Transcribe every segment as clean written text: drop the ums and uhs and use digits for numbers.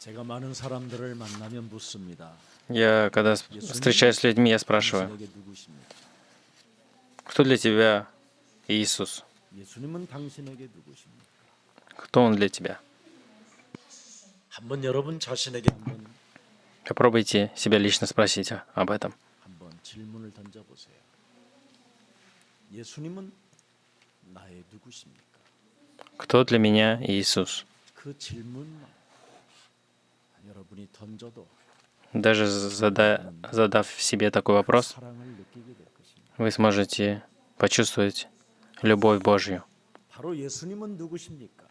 제가 많은 사람들을 만나면 묻습니다. Я, когда встречаюсь с людьми, я спрашиваю, 당신에게 누구십니까? кто для тебя Иисус? 예수님은 당신에게 누구십니까? Кто Он для тебя? 한번 여러분 자신에게 Попробуйте себя лично спросить об этом. 한번 질문을 던져보세요. 예수님은 나의 누구십니까? Кто для меня Иисус? 그 질문만 여러분이 던져도 Даже задав себе такой вопрос, 사랑을 느끼게 될 것입니다. вы сможете почувствовать любовь Божью. 바로 예수님은 누구십니까?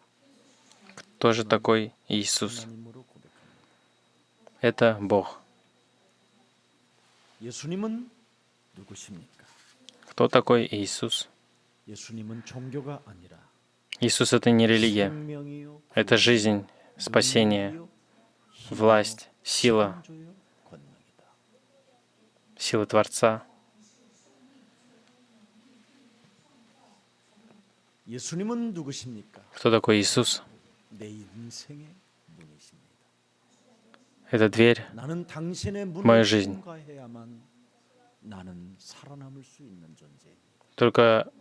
Кто же такой Иисус? 하나님으로 고백합니다. Это Бог. 예수님은 누구십니까? Кто такой Иисус? 예수님은 종교가 아니라 Иисус — это не религия, 생명이요, это жизнь, спасение, 능력이요, власть, сила, 창조요, 권능이다. сила Творца. 예수님은 누구십니까? Кто такой Иисус? 내 인생의 문이십니다. Это дверь. 나는 당신의 Моя 문을 жизнь. 통과해야만 나는 살아남을 수 있는 존재입니다. Только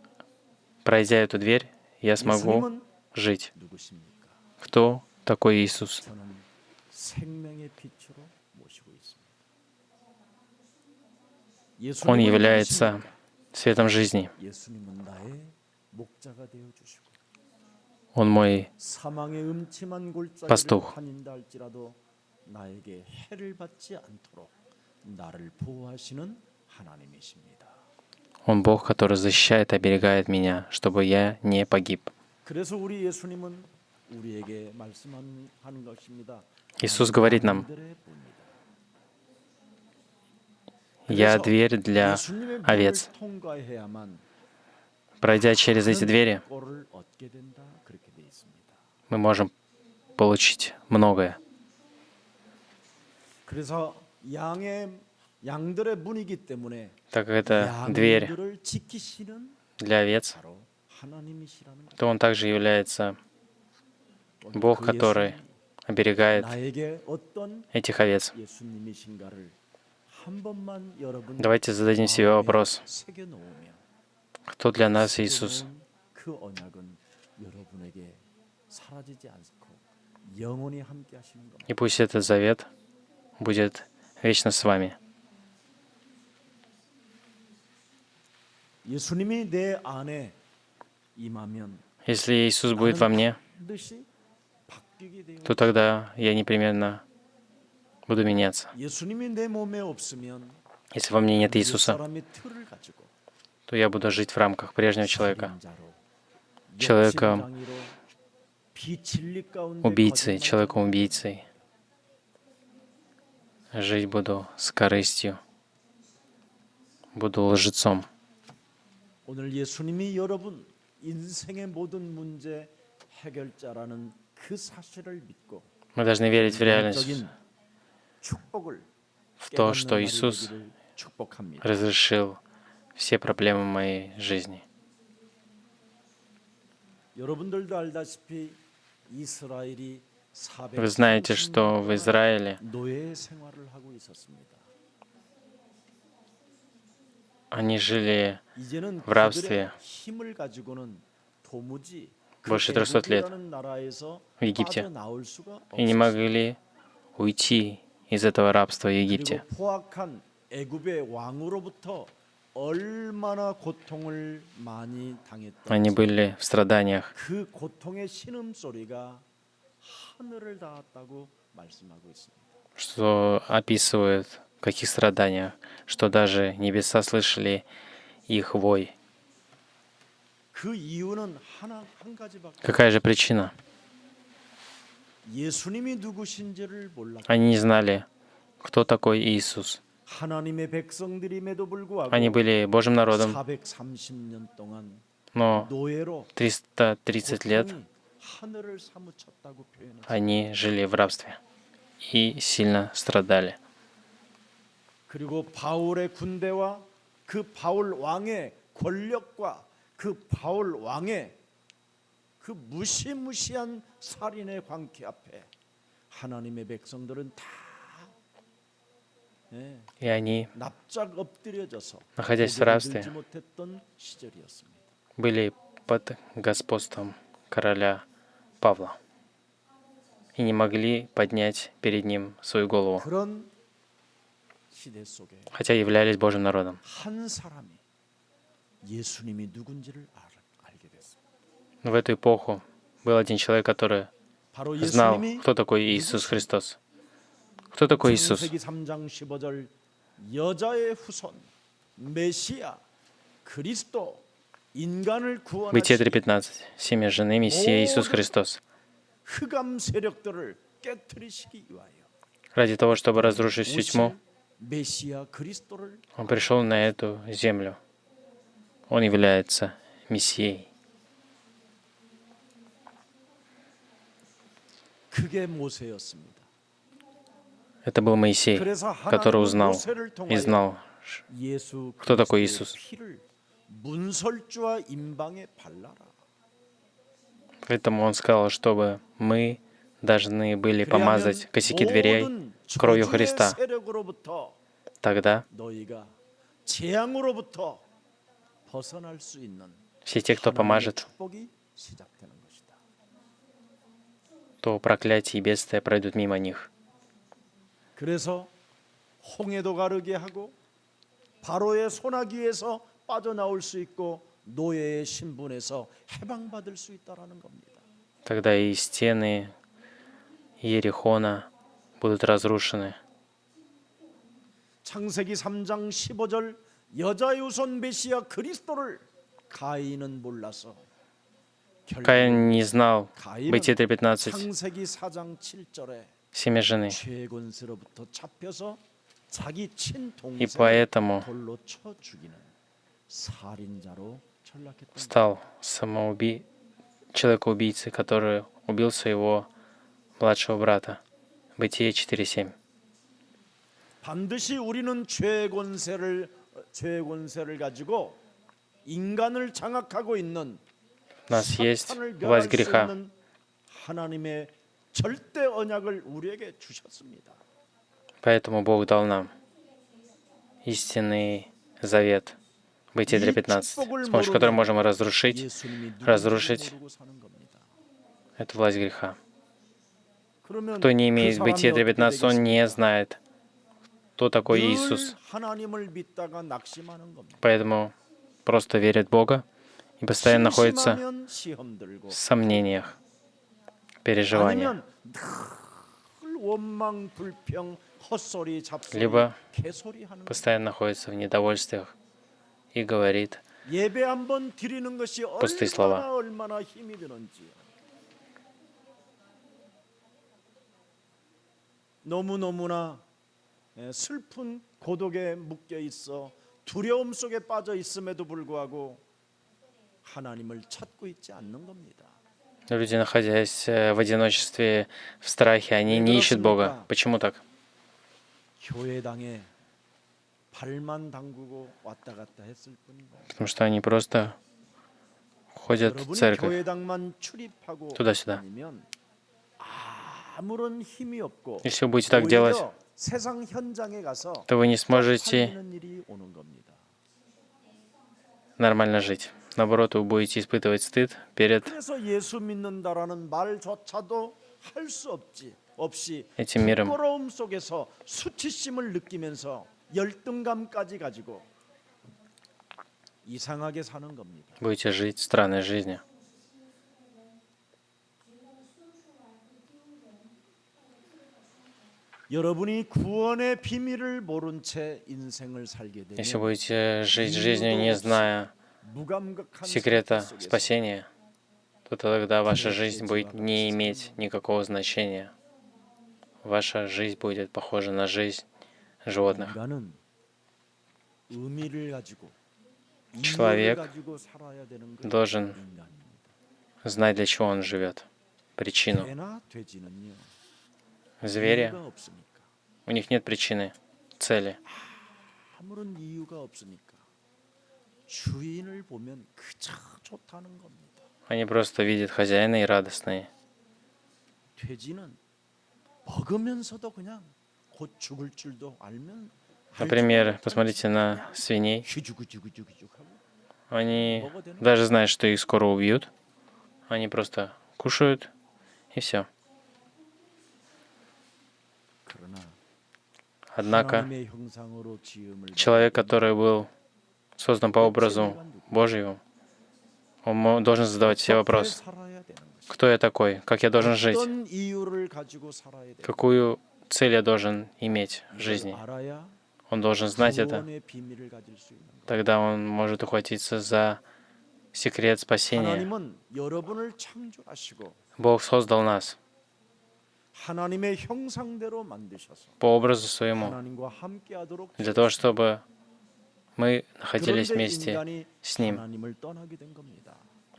пройдя эту дверь, я смогу 예수님은 жить. 누구십니까? Кто такой Иисус? 저는 생명의 빛으로 모시고 있습니다. Он 예수님은 является 누구십니까? светом жизни. 예수님은 나의 목자가 되어 주시고 Он мой 사망의 음침한 골짜기를 pastuch. 다닌다 할지라도 나에게 해를 받지 않도록 나를 보호하시는 하나님이십니다. Он Бог, который защищает и оберегает меня, чтобы я не погиб. 그래서 우리 예수님은 우리에게 말씀하는 것입니다. Иисус говорит нам, «Я дверь для 예수님의 문을 овец». 통과해야만 Пройдя через эти двери, 꼴을 얻게 된다. 그렇게 돼 있습니다. мы можем получить многое. 그래서 양들의 문이기 때문에 Так как это дверь 양들을 지키시는 для овец, 바로 하나님이시라는 것. то Он также является Бог, который оберегает 나에게 어떤 этих овец. 예수님이신가를 한 번만 여러분 Давайте зададим себе вопрос, 새겨 놓으면 кто для нас Иисус? 그 언약은 여러분에게 사라지지 않고 영원히 함께 하시는 겁니다. И пусть этот завет будет вечно с вами. 예수님이 내 안에 임하면 Если Иисус будет во мне, 반드시 바뀌게 돼요. то тогда я непременно буду меняться. 예수님이 내 몸에 없으면 Если во мне нет 옛 Иисуса, 사람의 틀을 가지고 то я буду жить в рамках прежнего человека, 살인자로, человеком 욕심장이로, 비진리 가운데 убийцей, 거듭나는 человеком-убийцей. Жить буду с корыстью, буду лжецом. 오늘 예수님이 여러분 인생의 모든 문제 해결자라는 그 사실을 믿고 Мы должны верить в реальность, 영적인 축복을 в то, 깨닫는 что 날이 Иисус 되기를 축복합니다. разрешил все проблемы моей жизни. 여러분들도 알다시피 이스라엘이 Вы знаете, что в Израиле 노예 생활을 하고 있었습니다. они жили 이제는 в рабстве 그들의 힘을 가지고는 도무지 больше 300 лет 애굽이라는 나라에서 в Египте 빠져나올 수가 и не 없었습니다. могли уйти из этого рабства в Египте. 그리고 포악한 애굽의 왕으로부터 얼마나 고통을 많이 Они 당했던지 были в страданиях. 그 고통의 신음소리가 하늘을 닿았다고 말씀하고 있습니다. Что описывает в каких страданиях, что даже небеса слышали их вой. 그 이유는 한 가지밖에 Какая же причина? 예수님이 누구신지를 몰랐고 Они не знали, кто такой Иисус. 하나님의 백성들임에도 불구하고 Они были Божьим народом, 430년 동안 но 노예로 330 лет 고통이 하늘을 사무쳤다고 표현했습니다. они жили в рабстве и сильно страдали. 그리고 바울의 군대와 그 바울 왕의 권력과 그 바울 왕의 그 무시무시한 살인의 광기 앞에 하나님의 백성들은 다 예, И они, 납작 엎드려져서 находясь в 고개를 рабстве, 들지 못했던 시절이었습니다. были под господством короля Павла и не могли поднять перед ним свою голову, 그런 시대 속에 хотя являлись Божьим народом. 한 사람이 예수님이 누군지를 알게 됐습니다. В эту эпоху был один человек, который 바로 знал, 예수님이 кто такой Иисус Христос. Кто такой Иисус? 창세기 3장 15절 여자의 후손 메시아 그리스도 인간을 Бытие 구원하시 3.15. Семя жены Мессия Иисус Христос. 흑암 세력들을 깨뜨리시기 위하여 Ради того, чтобы разрушить всю тьму, 오실 메시아 그리스도를 Он пришел на эту землю. Он является Мессией. 그게 모세였습니다. Это был Моисей, 그래서 который 하나님은 узнал 모세를 и 통하여 знал, 예수 кто такой 그리스도의 Иисус. 피를 문설주와 임방에 발라라. Поэтому Он сказал, чтобы мы должны были помазать 그리하면 косяки дверей 모든 кровью 저주의 Христа. 세력으로부터 Тогда 너희가 재앙으로부터 벗어날 수 있는 все те, кто 하나님의 помажет, 축복이 시작되는 것이다. то проклятие и бедствия пройдут мимо них. 그래서 홍해도 가르게 하고 바로의 소나기에서 빠져나올 수 있고 노예의 신분에서 해방받을 수 있다라는 겁니다. Тогда и стены Иерихона будут разрушены. 창세기 3장 15절 여자의 후손 메시아 그리스도를 가인은 몰라서 Каин не знал. 가인은 Бытие 3.15. 창세기 4장 7절에 Семя жены. 죄권세로부터 잡혀서 자기 И 친동생을 поэтому 돌로 쳐 죽이는 살인자로 전락했던 стал человека-убийцей, который убил своего младшего брата. Бытие 4.7. 반드시 우리는 죄권세를 가지고 인간을 장악하고 있는 У нас есть 사탄을 власть 멸할 수 греха. 있는 하나님의 절대 언약을 우리에게 주셨습니다. Поэтому Бог дал нам истинный завет. Бытие 3.15, с помощью которого можем разрушить 예수님이 разрушить. 누군지 모르고 사는 겁니다. эту власть греха. 그러면 Кто не 그 имеет Бытие 사람이 어떻게 3.15, он не 되겠습니까? знает, кто такой 늘 Иисус. 하나님을 믿다가 낙심하는 겁니다. Поэтому просто верит в Бога и постоянно находится 심심하면 시험 들고 в сомнениях, переживаниях. 아니면 늘 원망 불평 헛소리 잡소리 Либо 개소리 하는 겁니다. постоянно находится в недовольствиях и говорит 예배 한번 드리는 것이 пустые слова. 얼마나 힘이 드는지요. 너무너무나 슬픈 고독에 묶여 있어 두려움 속에 빠져 있음에도 불구하고 하나님을 찾고 있지 않는 겁니다. Люди, находясь в одиночестве, в страхе, они не ищут Бога. Почему так? 교회당에 발만 담그고 왔다 갔다 했을 뿐입니다. Потому что они просто ходят в 여러분이 церковь 교회당만 출입하고 туда-сюда. 다니면 아무런 힘이 없고 Если вы будете так делать, 오히려 세상 현장에 가서 то вы не сможете 살리는 일이 오는 겁니다. нормально жить. Наоборот, вы будете испытывать стыд перед 그래서 예수 믿는다라는 말조차도 할 수 없이 этим миром. 부끄러움 속에서 수치심을 느끼면서 열등감까지 가지고 이상하게 사는 겁니다. Будете жить странной жизнью. 여러분이 구원의 비밀을 모른 채 인생을 살게 Если 되면 будете жить жизнью, не зная 무감각한 секрета 상태 속에서 спасения, то тогда ваша жизнь будет не иметь никакого значения. Ваша жизнь будет похожа на жизнь животных. 인간은 의미를 가지고 Человек 이유를 가지고 살아야 되는 게 должен 인간입니다. знать, для чего он живет, причину. 개나 돼지는요 Звери, 이유가 없으니까 у них нет причины, цели. 아무런 이유가 없으니까 주인을 보면 그저 좋다는 겁니다. Они просто видят хозяина и радостные. 돼지는 먹으면서도 그냥 곧 죽을 줄도 알면 Например, посмотрите на свиней. Они даже знают, что их скоро убьют. Они просто кушают, и все. Однако человек, который был создан по образу Божьему, он должен задавать себе вопрос: кто я такой? Как я должен жить? Какую цель я должен иметь в жизни? Он должен знать это. Тогда он может ухватиться за секрет спасения. Бог создал нас по образу своему, для того, чтобы мы находились вместе с Ним.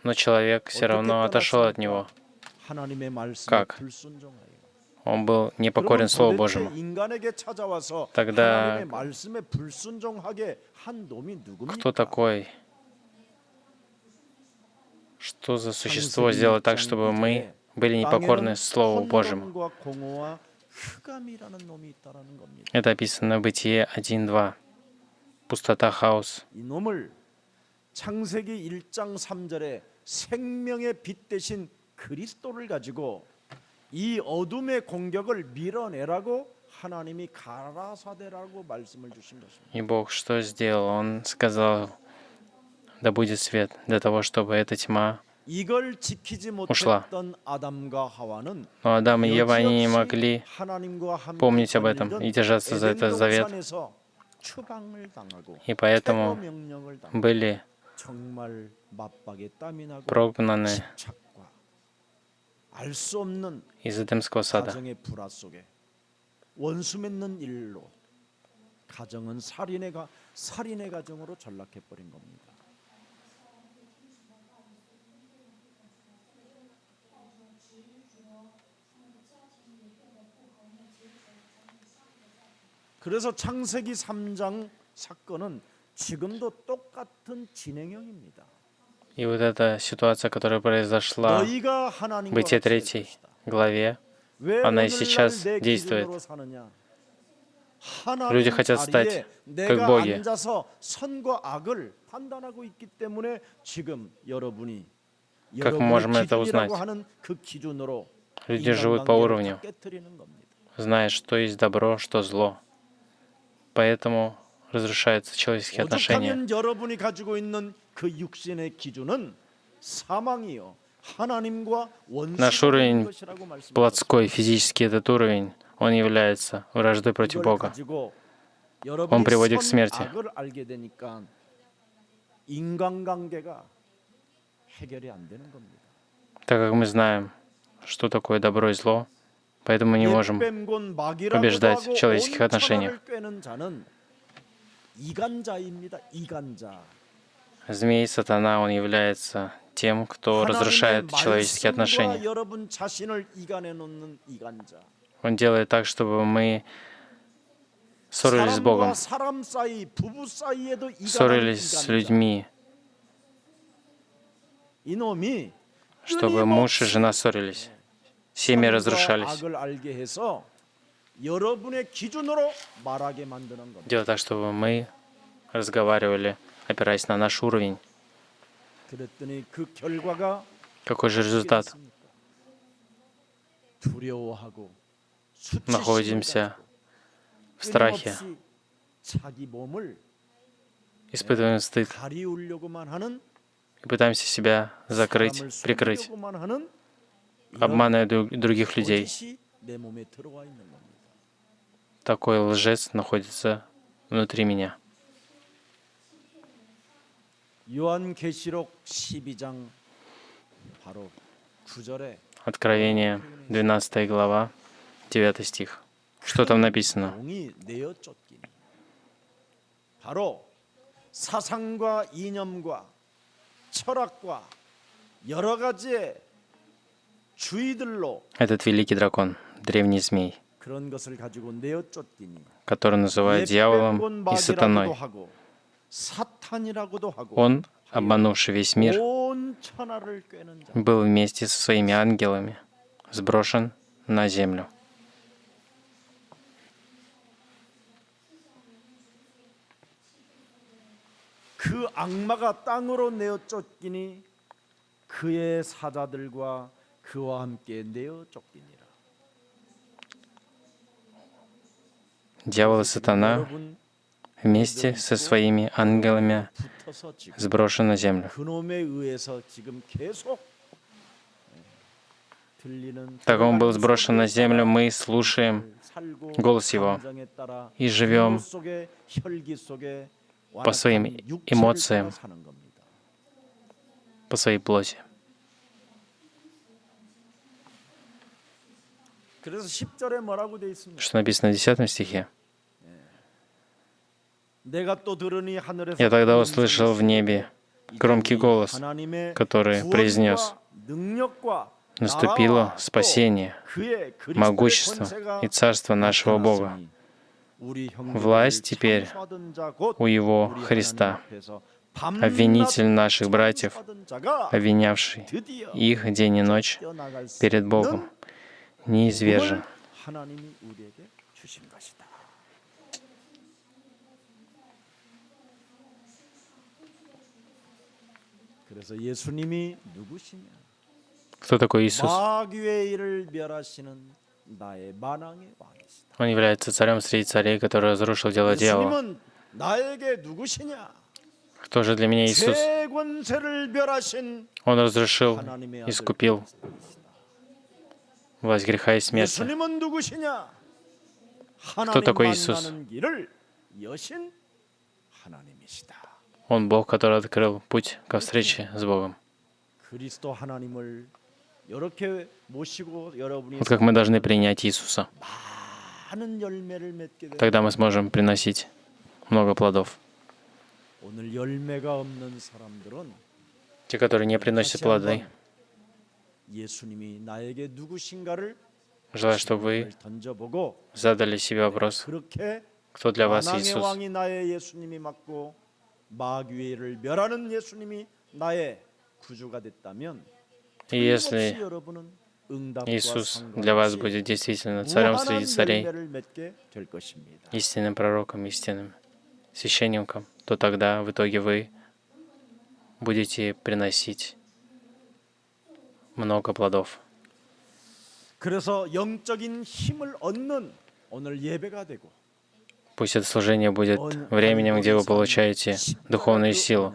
Но человек все равно отошел от Него. Как? Он был непокорен Слову Божьему. Тогда кто такой? Что за существо сделало так, чтобы мы были непокорны Слову Божьему? Это описано в Бытие 1:2. Пустота, хаос. 창세기 1장 3절에 생명의 빛 대신 그리스도를 가지고 이 어둠의 공격을 밀어내라고 하나님이 가라사대라고 말씀을 주신 것입니다. И Бог что сделал? Он сказал: да будет свет, для того, чтобы эта тьма 이걸 지키지 ушла. 못했던 아담과 하와는 Но Адам и Ева, они не могли 하나님과 함께 помнить об этом и держаться за этот завет. 에덴 동산에서 추방을 당하고 И поэтому 퇴거 명령을 당하고 были 정말 맞박에 땀이 나고 прогнаны 집착과 알 수 없는 из Эдемского сада. 가정의 불화 속에 원수 맺는 일로 가정은 살인의 가정으로 전락해 버린 겁니다. 그래서 창세기 3장 사건은 지금도 똑같은 진행형입니다. И вот эта ситуация, которая произошла 너희가 в 하나님과 Бытие 같이 3 главе, 왜 она и 오늘날 сейчас 내 действует. 기준으로 사느냐? Люди 하나님 хотят стать 자리에 как 내가 боги. 앉아서 선과 악을 판단하고 있기 때문에 지금 여러분이 Как мы 여러분의 можем это 기준이라고 узнать? 하는 그 기준으로 Люди живут по 인간관계를 уровню, 다 깨트리는 겁니다. зная, что есть добро, что зло. Поэтому разрушаются человеческие отношения. 오죽하면 여러분이 가지고 있는 그 육신의 기준은 사망이요 하나님과 Наш 원수가 되는 уровень 것이라고 말씀하셨습니다. плотской, физический этот уровень, он является враждой против 이걸 Бога. 가지고 Он 여러분이 приводит к смерти. 선악을 알게 되니까 인간관계가 해결이 안 되는 겁니다. Так как мы знаем, что такое добро и зло, поэтому мы не можем 뱀곤 마귀라고도 побеждать 하고 в человеческих 온 отношениях. 천하를 꿰는 자는 이간자입니다. 이간자. Змей, сатана, он является тем, кто разрушает человеческие отношения. 여러분 자신을 이간해 놓는 이간자. Он делает так, чтобы мы ссорились с Богом, 사람 사이, 부부 사이에도 ссорились с людьми, 이놈이 чтобы муж и жена ссорились, семьи разрушались. 악을 알게 해서 여러분의 기준으로 말하게 만드는 겁니다. Делать так, чтобы мы разговаривали, опираясь на наш уровень. 그랬더니 그 결과가 Какой же результат? 두려워하고 Находимся в страхе, 자기 몸을 испытываем стыд 가리우려고만 하는 и пытаемся себя закрыть, прикрыть, 속이려고만 하는 обманывая других людей. 거짓이 내 몸에 들어와 있는 겁니다. Такой лжец находится внутри меня. 요한계시록 12장 바로 9절에 Откровение, 12 глава, 9 стих. Что там написано? 용이 내어 쫓기니 바로 사상과 이념과 철학과 여러 가지의 주의들로 Этот великий дракон, древний змей, 그런 것을 가지고 내어 쫓기니 который называют дьяволом и сатаной. 하고 사탄이라고도 하고 Он, обманувший весь мир, 온 천하를 꿰는 자. был вместе со своими ангелами сброшен на землю. 그 악마가 땅으로 내어 쫓기니 그의 사자들과 그와 함께 내어 쫓기니라. Дьявол и сатана 여러분 вместе со своими ангелами 붙어서 지금 сброшены на землю. 그놈에 의해서 지금 계속 들리는 Так он был сброшен на землю, мы слушаем голос его и живем по своим эмоциям, по своей плоти. 그래서 10절에 뭐라고 돼 있습니까? Что написано в 10 стихе. 내가 또 들으니 하늘에서 Я тогда 큰 услышал в 소리가 небе 이제 громкий 우리 голос, 하나님의 который 구원과 произнес: 능력과 «Наступило 나라와 또 спасение, 그의 그리스도의 могущество 권세가 и царство нашего Бога. 나타났으니 우리 형제들을 Власть теперь 참수하던 자 곧 у Его 우리 Христа, 하나님 앞에서 обвинитель наших братьев, 참수하던 자가 обвинявший 드디어 их день и ночь 뛰어나갈 수 перед 있는 Богом, неизвержен». 복을 하나님이 우리에게 주신 것이다. 그래서 예수님이 누구시냐? Кто такой Иисус? 마귀의 일을 멸하시는 나의 만왕의 왕이시다. Он является царем среди царей, который разрушил дело дьявола. 예수님은 나에게 누구시냐? Кто же для меня Иисус? 제 권세를 멸하신 Он разрушил, 하나님의 아들 искупил власть греха и смерти. 예수님은 누구시냐? Кто такой 하나님 Иисус? 만나는 길을 여신 하나님이시다. Он Бог, который открыл путь ко встрече с Богом. 그리스도 하나님을 이렇게 모시고 여러분이 Вот как мы должны принять Иисуса. 많은 열매를 맺게 되면 Тогда мы сможем приносить много плодов. 오늘 열매가 없는 사람들은 Те, которые не приносят плоды, 예수님이 나에게 누구신가를 желаю, чтобы вы 던져보고 задали себе вопрос, 그렇게 кто для вас 만왕의 Иисус? 왕이 나의 예수님이 맞고 마귀를 멸하는 예수님이 나의 구주가 됐다면 И если 틀림없이 여러분은 응답과 Иисус для вас 상관없이 будет действительно царем 무한한 среди царей, 열매를 맺게 될 것입니다. истинным пророком, истинным священником, то тогда в итоге вы будете приносить много плодов. 그래서 영적인 힘을 얻는 오늘 예배가 되고 Пусть это служение будет временем, где вы получаете духовную силу.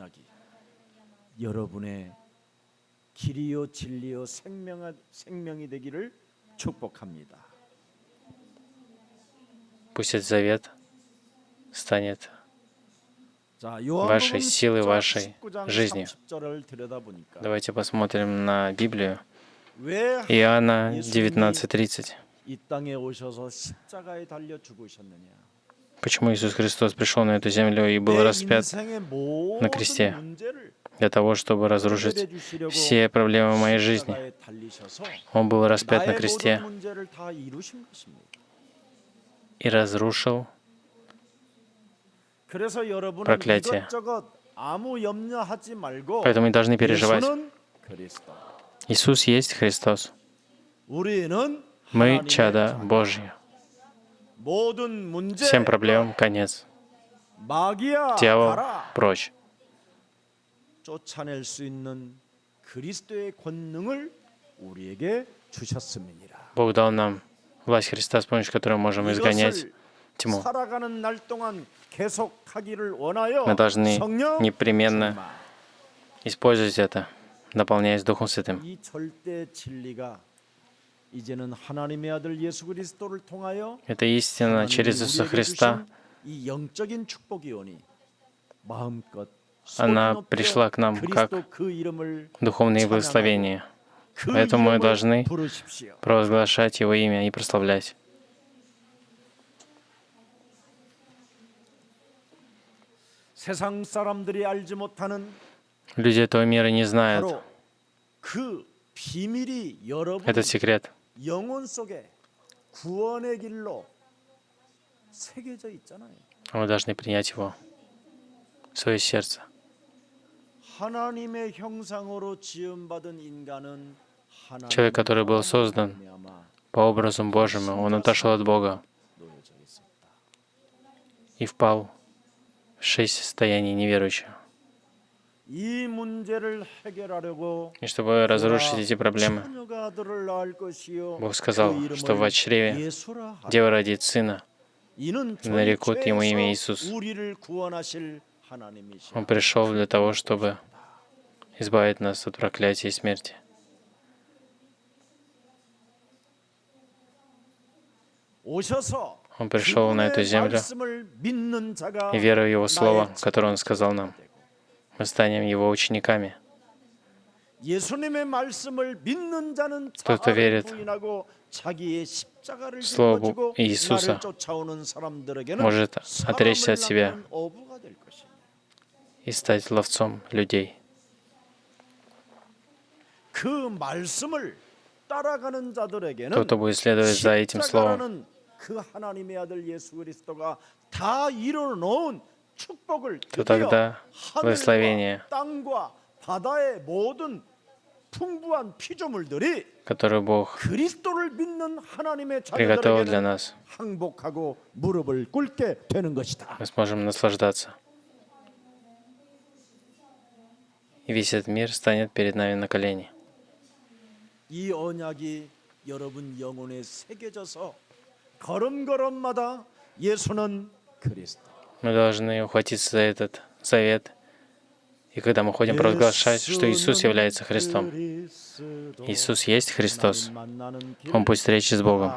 여러분의 길이요 진리요 생명이 되기를 축복합니다. Пусть этот завет станет 자, вашей силой, вашей 19장 жизнью. 30절을 들여다보니까 Давайте посмотрим на Библию. 왜 Иоанна 예수님이 19:30. 이 땅에 오셔서 십자가에 달려 죽으셨느냐? Почему Иисус Христос пришел на эту землю и был 내 распят 인생의 на 모든 кресте 문제를 для того, чтобы разрушить 해결해 주시려고 все проблемы моей жизни? 십자가에 달리셔서 Он был распят на 나의 кресте 모든 문제를 다 이루신 것입니다. и разрушил. 그래서 여러분은 проклятие. 이것저것 아무 염려하지 말고 Поэтому мы должны переживать. 예수는 그리스도. Иисус есть Христос. 우리는 Мы 하나님의 чада 자녀. Божьи. 모든 문제 Всем проблем конец. 마귀야 Дьявол, 가라 прочь. 쫓아낼 수 있는 그리스도의 권능을 우리에게 주셨음이니라. Бог дал нам власть Христа, с помощью которой мы можем изгонять 이것을 тьму. 살아가는 날 동안 계속하기를 원하여 Мы должны 성령 непременно 충만. использовать это, наполняясь Духом Святым. 이 절대 진리가 이제는 하나님의 아들 예수 그리스도를 통하여 Это истина через 하나님이 Иисуса 우리에게 Христа. 주신 이 영적인 축복이 오니 마음껏 Она 소리 높여 пришла к нам как 그리스도 그 이름을 духовные благословения. 그 Поэтому мы 이름을 должны 부르십시오. провозглашать Его имя и прославлять. 세상 사람들이 알지 못하는 Люди этого мира не знают 바로 그 비밀이 여러분 этот секрет. 영혼 속에 구원의 길로 새겨져 있잖아요. Мы должны принять его в свое сердце. 하나님의 형상으로 지음받은 인간은 Человек, который был создан по образу Божьему, он отошел от Бога 놓여져 있었다. и впал в 6 состояний неверующего. 이 문제를 해결하려고 И чтобы разрушить эти проблемы, 처녀가 아들을 낳을 것이요 Бог сказал, 그 что в 이름을 чреве 예수라 하라. дева родит сына, 이는 저희 нарекут ему имя 죄에서 Иисус. 우리를 구원하실 하나님이시라. Он пришел для того, чтобы избавить нас от проклятия и смерти. 오셔서 Он пришел на эту 그분의 землю, 말씀을 믿는 자가 и веруя в Его Слово, 나의 которое Он сказал нам, мы станем Его учениками. 예수님의 말씀을 믿는 자는 Тот, кто 자아를 верит 부인하고 자기의 십자가를 Слову 짊어지고 Иисуса, 나를 쫓아오는 사람들에게는 может отречься от 사람을 себя 낳는 어부가 될 것이다. и стать ловцом людей. 그 말씀을 따라가는 자들에게는 Тот, кто будет следовать за этим Словом, 십자가라는 그 하나님의 아들 예수 그리스도가 다 이루어놓은 축복을 то 드디어 тогда благословение, 하늘과 땅과 바다의 모든 풍부한 피조물들이 которое Бог 그리스도를 믿는 하나님의 приготовил для 자녀들에게는 нас, 항복하고 무릎을 꿇게 되는 것이다. мы сможем наслаждаться. И весь этот мир станет перед нами на колени. 이 언약이 여러분 영혼에 새겨져서 걸음걸음마다 예수는 그리스도. Мы должны ухватиться за этот завет. И когда мы ходим провозглашать, что Иисус является Христом, Иисус есть Христос, Он путь встречи с Богом.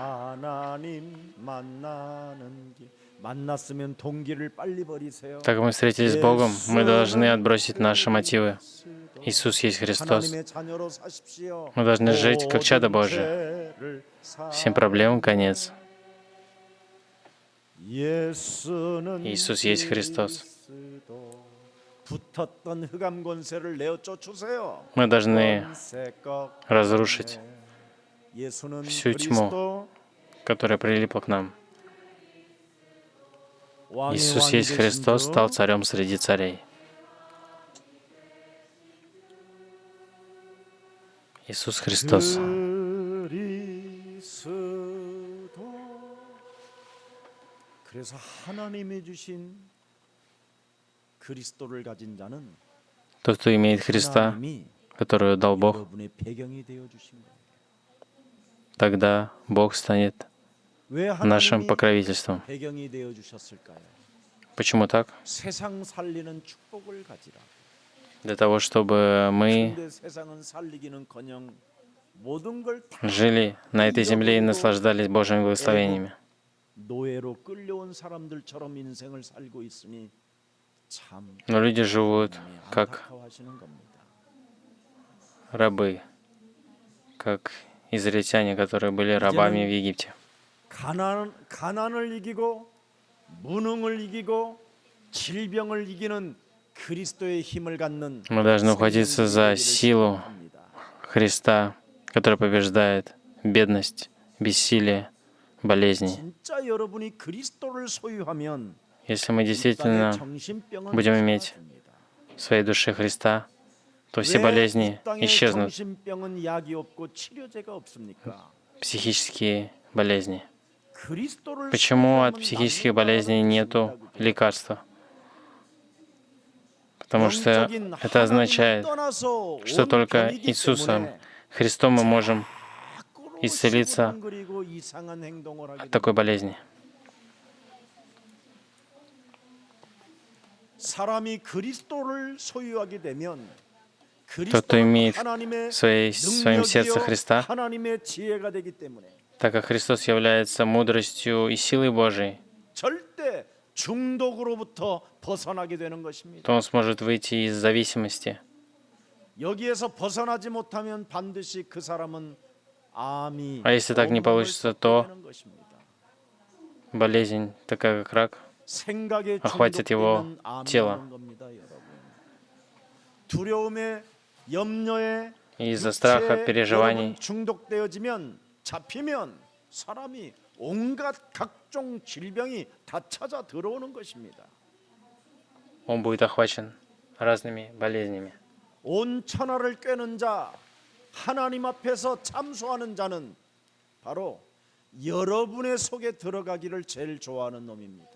만났으면 동기를 빨리 버리세요. Так как мы встретились с Богом, мы должны отбросить наши мотивы. Иисус есть Христос. 하나님의 자녀로 사십시오. Мы должны жить как чадо Божие. Всем проблемам конец. Иисус есть Христос. 붙었던 흑암 권세를 내어 쫓으세요. Мы должны разрушить 예수는 всю 그리스도, тьму, которая прилипла к нам. 왕의 Иисус 왕이 есть 되신 Христос, 주, стал царем среди царей. Иисус Христос. 그리스도. 그래서 하나님이 주신 그리스도를 가진 자는 Тот, кто имеет Христа, 하나님이 которую дал Бог, 여러분의 배경이 되어 주신 거예요. тогда Бог станет 왜 нашим 하나님이 покровительством. 배경이 되어 주셨을까요? Почему так? 세상 살리는 축복을 가지라. Для того, чтобы мы 근데 세상은 살리기는커녕 모든 걸다 жили на этой земле и наслаждались Божьими благословениями. 노예로 끌려온 사람들처럼 인생을 살고 있으니 참 Но люди живут как 안타까워하시는 겁니다. рабы, как израильтяне, которые были рабами в Египте. 가난을 이기고 무능을 이기고 질병을 이기는 그리스도의 힘을 갖는 Мы должны ухватиться за силу Христа, которая побеждает бедность, бессилие, болезни. 진짜 여러분이 그리스도를 소유하면 Если мы 이 땅의 действительно 정신병은 будем иметь 사라집니다. в своей душе Христа, то все 왜 болезни 이 땅에 исчезнут, 정신병은 약이 없고 치료제가 없습니까? психические болезни. 그리스도를 Почему от 소유하면 психических 남는 болезней 나라가 нету 되십니다. лекарства? Потому что 영적인 это означает, 하나님을 떠나서 что 온 только 편이기 Иисусом, 때문에 Христом мы можем 거꾸로 исцелиться 시부렁거리고 이상한 행동을 하게 от такой болезни. 사람이 그리스도를 소유하게 되면 Тот, кто имеет 하나님의 в своем сердце 능력이요 Христа, 하나님의 지혜가 되기 때문에 так как Христос является мудростью и силой Божией, 절대 중독으로부터 벗어나게 되는 것입니다. то он сможет выйти из зависимости. 여기에서 벗어나지 못하면 반드시 그 사람은 암이 А если так не получится, то 되는 것입니다. болезнь, такая как рак, 생각에 охватит его 중독되면 암이 тело. 오는 겁니다, 여러분. 두려움에 염려에 И из-за страха, 육체에 переживаний, 여러분 중독되어지면 잡히면 사람이 온갖 각종 질병이 다 찾아 들어오는 것입니다. он будет охвачен разными болезнями. 온 천하를 꿰는 자, 하나님 앞에서 참소하는 자는 바로 여러분의 속에 들어가기를 제일 좋아하는 놈입니다.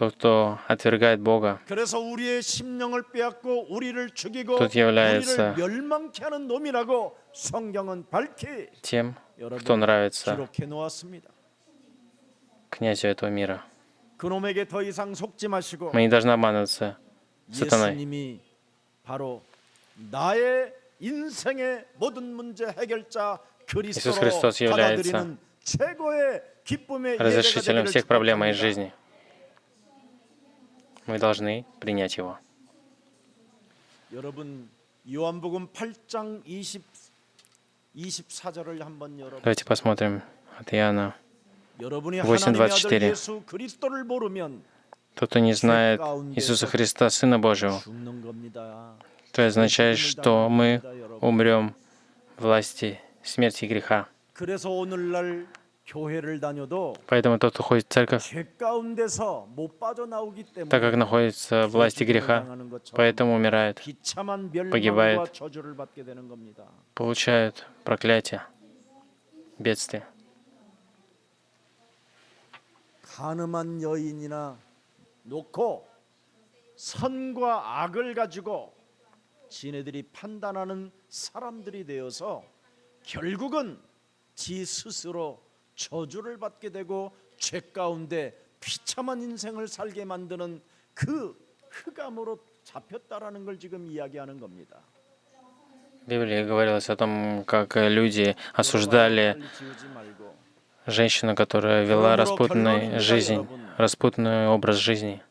Тот, кто отвергает Бога, 그래서 우리의 심령을 빼앗고 우리를 죽이고 Тут является 우리를 멸망케 하는 놈이라고 성경은 밝히 тем, кто 여러분 нравится 기록해 놓았습니다. князю этого мира. 그놈에게 더 이상 속지 마시고 Мы не должны обманываться сатаной. 예수님이 바로 나의 인생의 모든 문제 해결자 Иисус 그리스도로 Христос является 받아들이는 최고의 기쁨의 예배가 разрешителем 되기를 всех проблем моей 축복합니다. жизни. Мы должны принять Его. 여러분 요한복음 8장 24절을 한번 열어. Давайте посмотрим от Иоанна. 여러분이 8:24. 하나님의 아들 예수 그리스도를 모르면 Тот, кто не знает Иисуса Христа, Сына Божьего, 죽는 겁니다. то означает, что мы умрем в власти смерти и греха. 그래서 오늘날 교회를 다녀도 Поэтому тот, кто ходит в церковь, 죄 가운데서 못 빠져나오기 так 때문에 как находится в власти греха, поэтому умирает, 비참한 погибает. 멸망과 저주를 받게 되는 겁니다. получает проклятие, бедствие. 가늠한 여인이나 놓고 선과 악을 가지고 지네들이 판단하는 사람들이 되어서 결국은 지 스스로 저주를 받게 되고 죄 가운데 비참한 인생을 살게 만드는 그 흑암으로 잡혔다라는 걸 지금 이야기하는 겁니다. В Библии говорилось о том, как люди осуждали 빨리 지우지 말고 женщину, которая вела распутную жизнь, распутный образ жизни.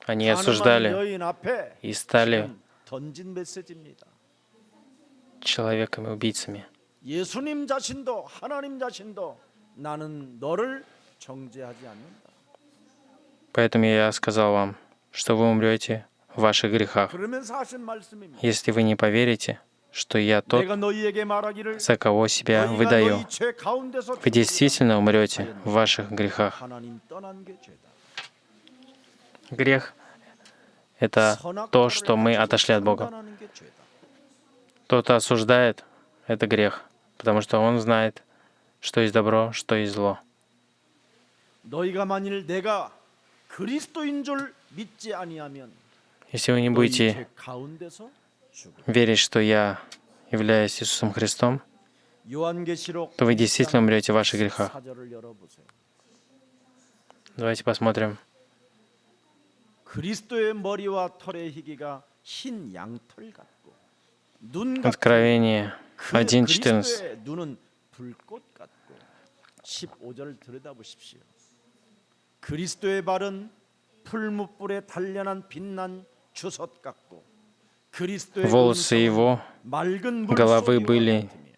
Они 가늠한 осуждали 여인 앞에 и стали 던진 메시지입니다. человеками-убийцами. 예수님 자신도 하나님 자신도 나는 너를 정죄하지 않는다. Поэтому я сказал вам, что вы умрете в ваших грехах, 그러면서 하신 말씀입니다. если вы не поверите, что я тот, 내가 너희에게 말하기를 за кого себя 너희가 выдаю. 너희 죄 가운데서 Вы действительно умрете в ваших грехах. 하나님 떠난 게 죄다. Грех — это то, что мы отошли от Бога. 판단하는 게 죄다. Тот, кто осуждает, это грех, потому что он знает, что есть добро, что есть зло. 너희가 만일 내가 그리스도인 줄 믿지 아니하면 Если вы не 너희 будете 죄 가운데서 죽으라. верить, что я являюсь Иисусом Христом, 요한계시록 то вы действительно умрете в ваших грехах. 4절을 열어보세요. Давайте посмотрим. 그리스도의 머리와 털의 희기가 흰 양털 같고 눈 같은 Откровение 그 1:14. 그리스도의 눈은 불꽃 같고 15절을 들여다보십시오. 그리스도의 발은 풀무불에 단련한 빛난 주석 같고 그리스도의 Волосы 음성은 его 맑은 головы 물소리와 были 같으며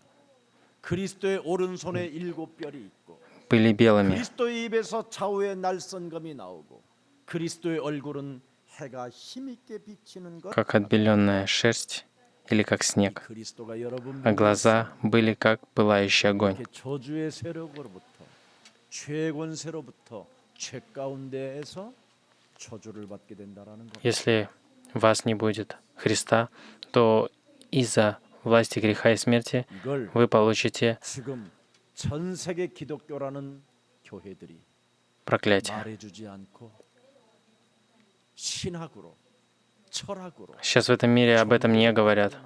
그리스도의 오른손에 7뼈리 있고 были белыми, 그리스도의 입에서 좌우에 날선검이 나오고 그리스도의 얼굴은 해가 힘있게 비치는 것 как отбеленная шерсть или как снег, 그리스도가 여러분 а глаза были как пылающий огонь. 이렇게 저주의 세력으로부터 죄의 권세로부터 죄 가운데에서 저주를 받게 된다라는 것. Если вас не будет Христа, то из-за власти греха и смерти 이걸 вы получите 지금 전 세계 기독교라는 교회들이 проклятие. 말해주지 않고 신학으로 철학으로 Сейчас в этом мире об этом не говорят,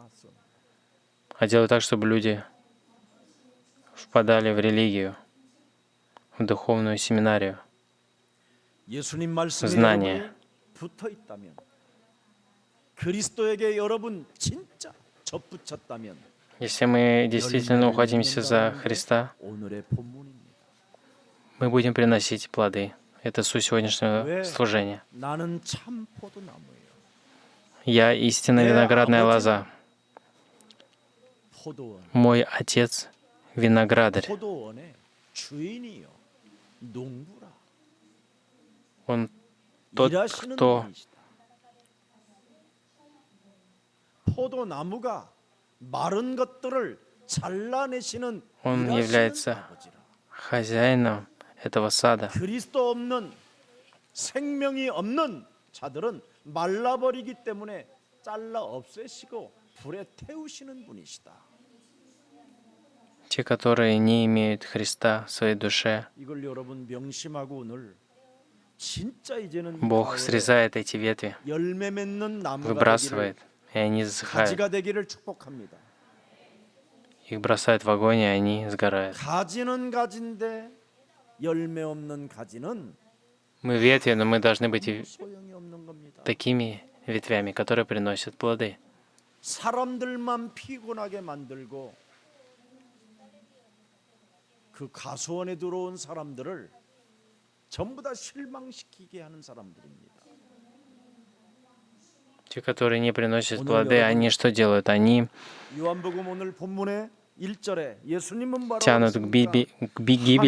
а делают так, чтобы люди впадали в религию, в духовную семинарию. 예수님 말씀에 знание. 여러분이 붙어 있다면 그리스도에게 여러분 진짜 접붙였다면 Если мы действительно уходимся за Христа, 오늘의 본문입니다. мы будем приносить плоды. Это суть сегодняшнего служения. 나는 참 포도나무예요. Я истинная виноградная лоза. 포도원, Мой отец — виноградарь. 포도원의 주인이요. 농부라. Он тот, 일하시는 кто 분이시다. 포도나무가 마른 것들을 잘라내시는 Он 일하시는 является 아버지라. хозяином этого сада. 그리스도 없는 생명이 없는 자들은 말라버리기 때문에 잘라 없애시고 불에 태우시는 분이시다. Те, которые не имеют Христа в своей душе, 이걸 여러분 명심하고 오늘 진짜 이제는 Бог 가을에 срезает эти ветви, 열매 맺는 나무가 되기를, выбрасывает, и они засыхают. 가지가 되기를 축복합니다. Их бросают в огонь, и они сгорают. 가지는 가지인데 열매 없는 가지는 Мы ветви, но мы должны быть и 소용이 없는 겁니다. такими ветвями, которые приносят плоды. 사람들만 피곤하게 만들고 그 가수원에 들어온 사람들을 전부 다 실망시키게 하는 사람들입니다. Те, которые не приносят плоды, они что делают? Они 요한복음 오늘 본문의 1절에 예수님은 바로 тянут к гибели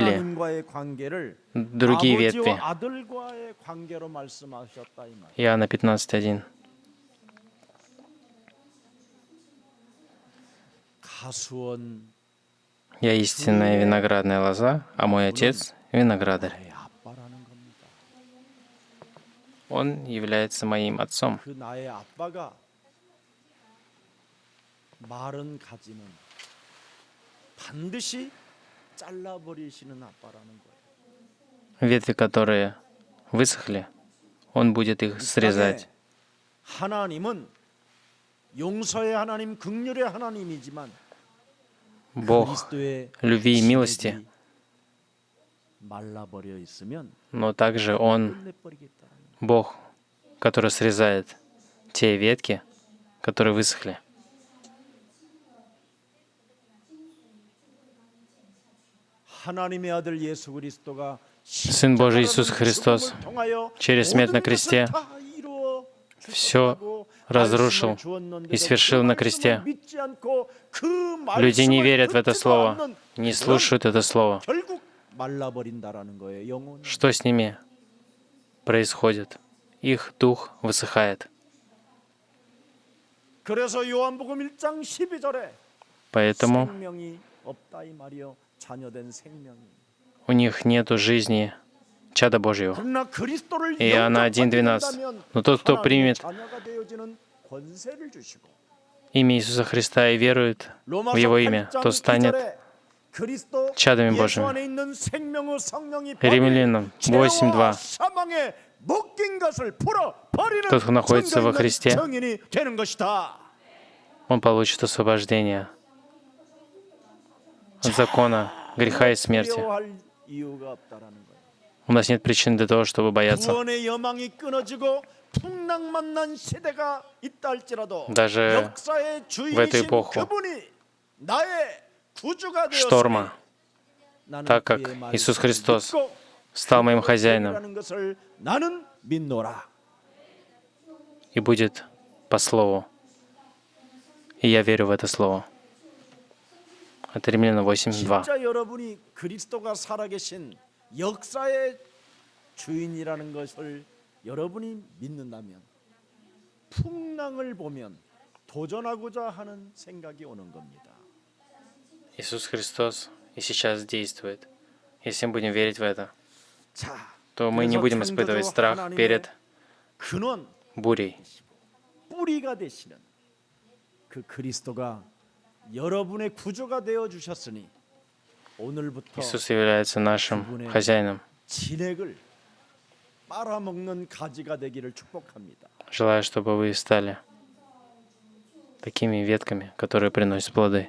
하나님과의 관계를 другие ветви. 아버지와 아들과의 관계로 말씀하셨다 이 말. Иоанна 15:1. 가수원 Я истинная виноградная лоза, а мой отец — виноградарь. 나의 아빠라는 겁니다. Он является моим отцом. 그 나의 아빠가 마른 가지는 반드시 잘라버리시는 아빠라는 거예요. Ветви, которые высохли, он будет их срезать. 하나님은 용서의 하나님, 긍휼의 하나님이지만 Бог 그리스도의 любви и милости, 말라버려 있으면 но также Он 끝내버리겠다는 거예요. Бог, который срезает те ветки, которые высохли. 하나님의 아들 예수 그리스도가 Сын Божий Иисус Христос через смерть на кресте все разрушил и свершил на кресте. Люди не верят в это слово, не слушают это слово. 결국 말라버린다라는 거예요. 영혼. Что с ними происходит? Их дух высыхает. 그래서 요한복음 1장 12절에 Поэтому 생명이 없다 이 말이요. 자녀된 생명이. у них нету жизни чада Божьего. 그러나 그리스도를 Иоанна 1:12. Но тот, кто примет 자녀가 되어지는 권세를 주시고 имя Иисуса Христа и верует в Его имя, тот станет чадами Божьими. Римлянам 8:2. Тот, кто находится во Христе, он получит освобождение от закона, греха и смерти. У нас нет причин для того, чтобы бояться. Даже в эту эпоху шторма, так как Иисус Христос стал моим хозяином и будет по слову. И я верю в это слово. Это Римлянам 8:2. 진짜 여러분이 그리스도가 살아계신 역사의 주인이라는 것을 여러분이 믿는다면 풍랑을 보면 도전하고자 하는 생각이 오는 겁니다. Иисус Христос и сейчас действует. Если мы будем верить в это, то мы не будем испытывать страх перед 근원, бурей. 뿌리가 되시는 그 그리스도가 여러분의 구조가 되어 주셨으니 오늘부터 Иисус является нашим хозяином. 진액을 빨아먹는 가지가 되기를 축복합니다. Желаю, чтобы вы стали такими ветками, которые приносят плоды.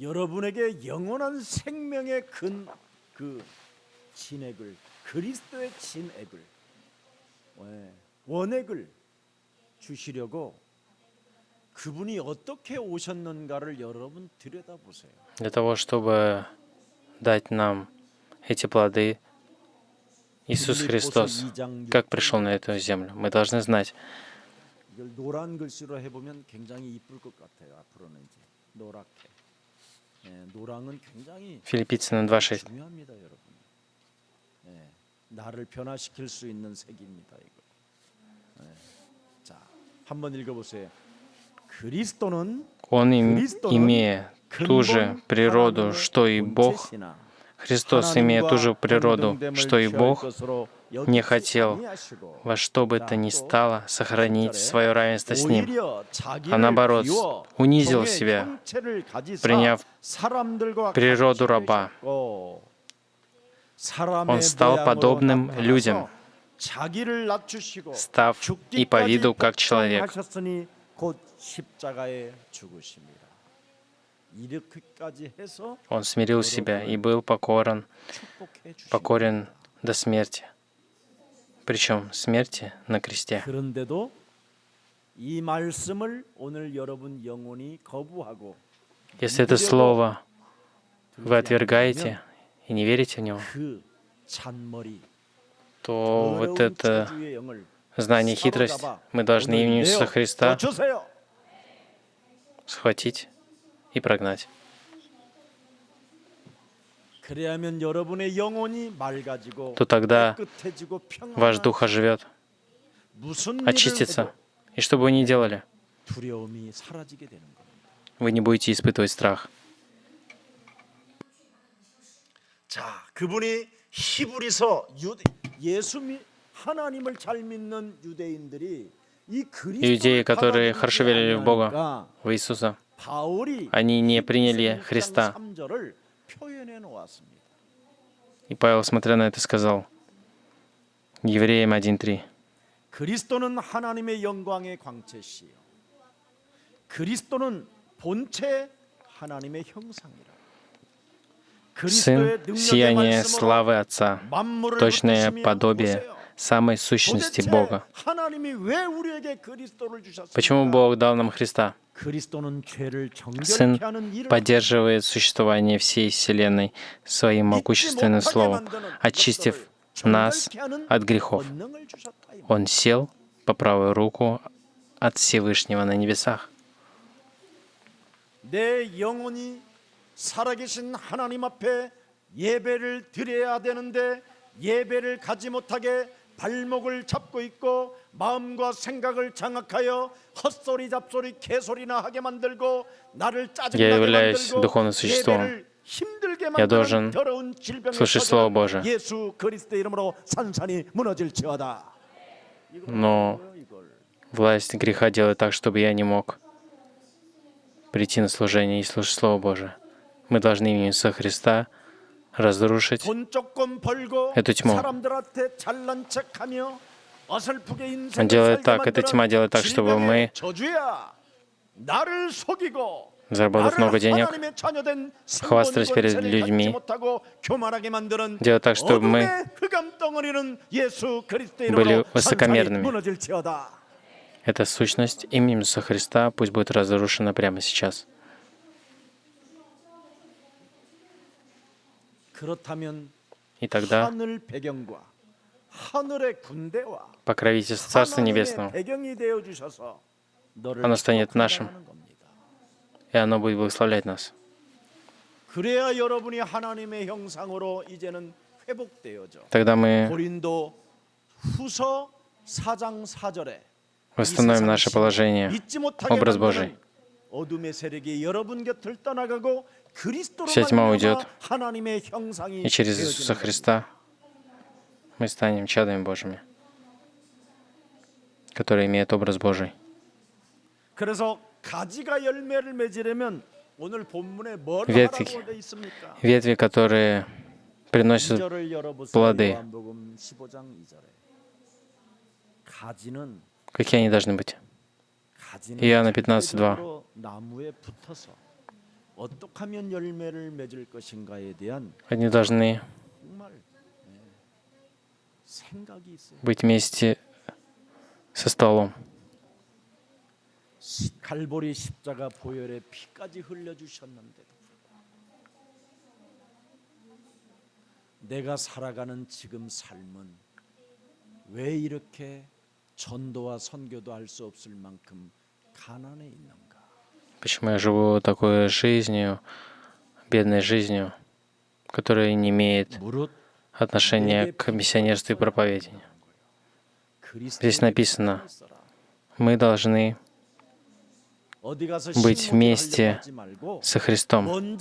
여러분에게 영원한 생명의 그 진액을 그리스도의 진액을 원액을 주시려고 그분이 어떻게 오셨는가를 여러분 들여다보세요. Для того, чтобы дать нам эти плоды, Иисус Христос, как пришел на эту землю, мы должны знать. 이걸 노란 글씨로 해보면 굉장히 이쁠 것 같아요. 앞으로는 이제 노랗게. 노랑은 굉장히 Филиппийцам 2:6. 중요합니다, 여러분. 나를 변화시킬 수 있는 색입니다, 이거. 자, 한번 읽어보세요. 그리스도는 Он, имея ту же природу, что и Бог, Христос, имея ту же природу, что и Бог, не хотел во что бы то ни стало сохранить свое равенство с Ним, а наоборот унизил себя, приняв природу раба. Он стал подобным людям, став и по виду как человек. Он смирил себя и был покорен до смерти. Причем смерти на кресте. 그런데도 이 말씀을 오늘 여러분 영혼이 거부하고 Если это слово вы отвергаете и не верите в него, 그 잔머리 то вот 더러운 это 저주의 영을 знание, хитрость мы должны 오늘 именем Иисуса 내어 Христа 쫓으세요. схватить и прогнать. 그래야면 여러분의 영혼이 맑아지고 То тогда 깨끗해지고 ваш 평안한 дух оживет, 무슨 일을 очистится. 해도 И что бы вы ни делали, 두려움이 사라지게 되는 겁니다. вы не будете испытывать страх. 자, 그분이 히브리서 하나님을 잘 믿는 유대인들이 이 Иудеи, которые хорошо верили в Бога, 그리스도를 в Иисуса, 바울이 они не приняли Христа. 3절을 표현해 놓았습니다. И Павел, смотря на это, сказал, Евреям 1:3, 그리스도는 하나님의 영광의 광채시요. 그리스도는 본체 하나님의 형상이라. Сын — сияние славы Отца, точное подобие самой сущности Бога. Почему Бог дал нам Христа? Сын поддерживает существование всей Вселенной своим могущественным словом, очистив нас от грехов. Он сел по правую руку от Всевышнего на небесах. 살아계신 하나님 앞에 예배를 드려야 되는데 예배를 가지 못하게 발목을 잡고 있고 마음과 생각을 장악하여 헛소리 잡소리 개소리나 하게 만들고 나를 짜증나게 만들고 예배를 힘들게 만드는 더러운 질병에 터져 예수 그리스도의 이름으로 산산이 무너질지어다. Но власть греха делает так, чтобы я не мог прийти на служение и слушать Слово Божие. Мы должны именем Иисуса Христа разрушить эту тьму. Он делает так, эта тьма делает так, чтобы мы, заработав много денег, хвастались перед людьми, делает так, чтобы мы были высокомерными. Эта сущность именем Иисуса Христа пусть будет разрушена прямо сейчас. И тогда покровительство Царства Небесного, оно станет нашим, и оно будет благословлять нас. Тогда мы восстановим наше положение, образ Божий. Вся тьма уйдет, и через Иисуса Христа мы станем чадами Божьими, которые имеют образ Божий. Ветви, которые приносят плоды, какие они должны быть? Иоанна 15:2. Они должны быть вместе со столом. 내가 살아가는 지금 삶은 왜 이렇게 전도와 선교도 할 수 없을 만큼 가난해 있는가? Почему я живу такой жизнью, бедной жизнью, которая не имеет отношения к миссионерству и проповедению? Здесь написано, мы должны быть вместе со Христом.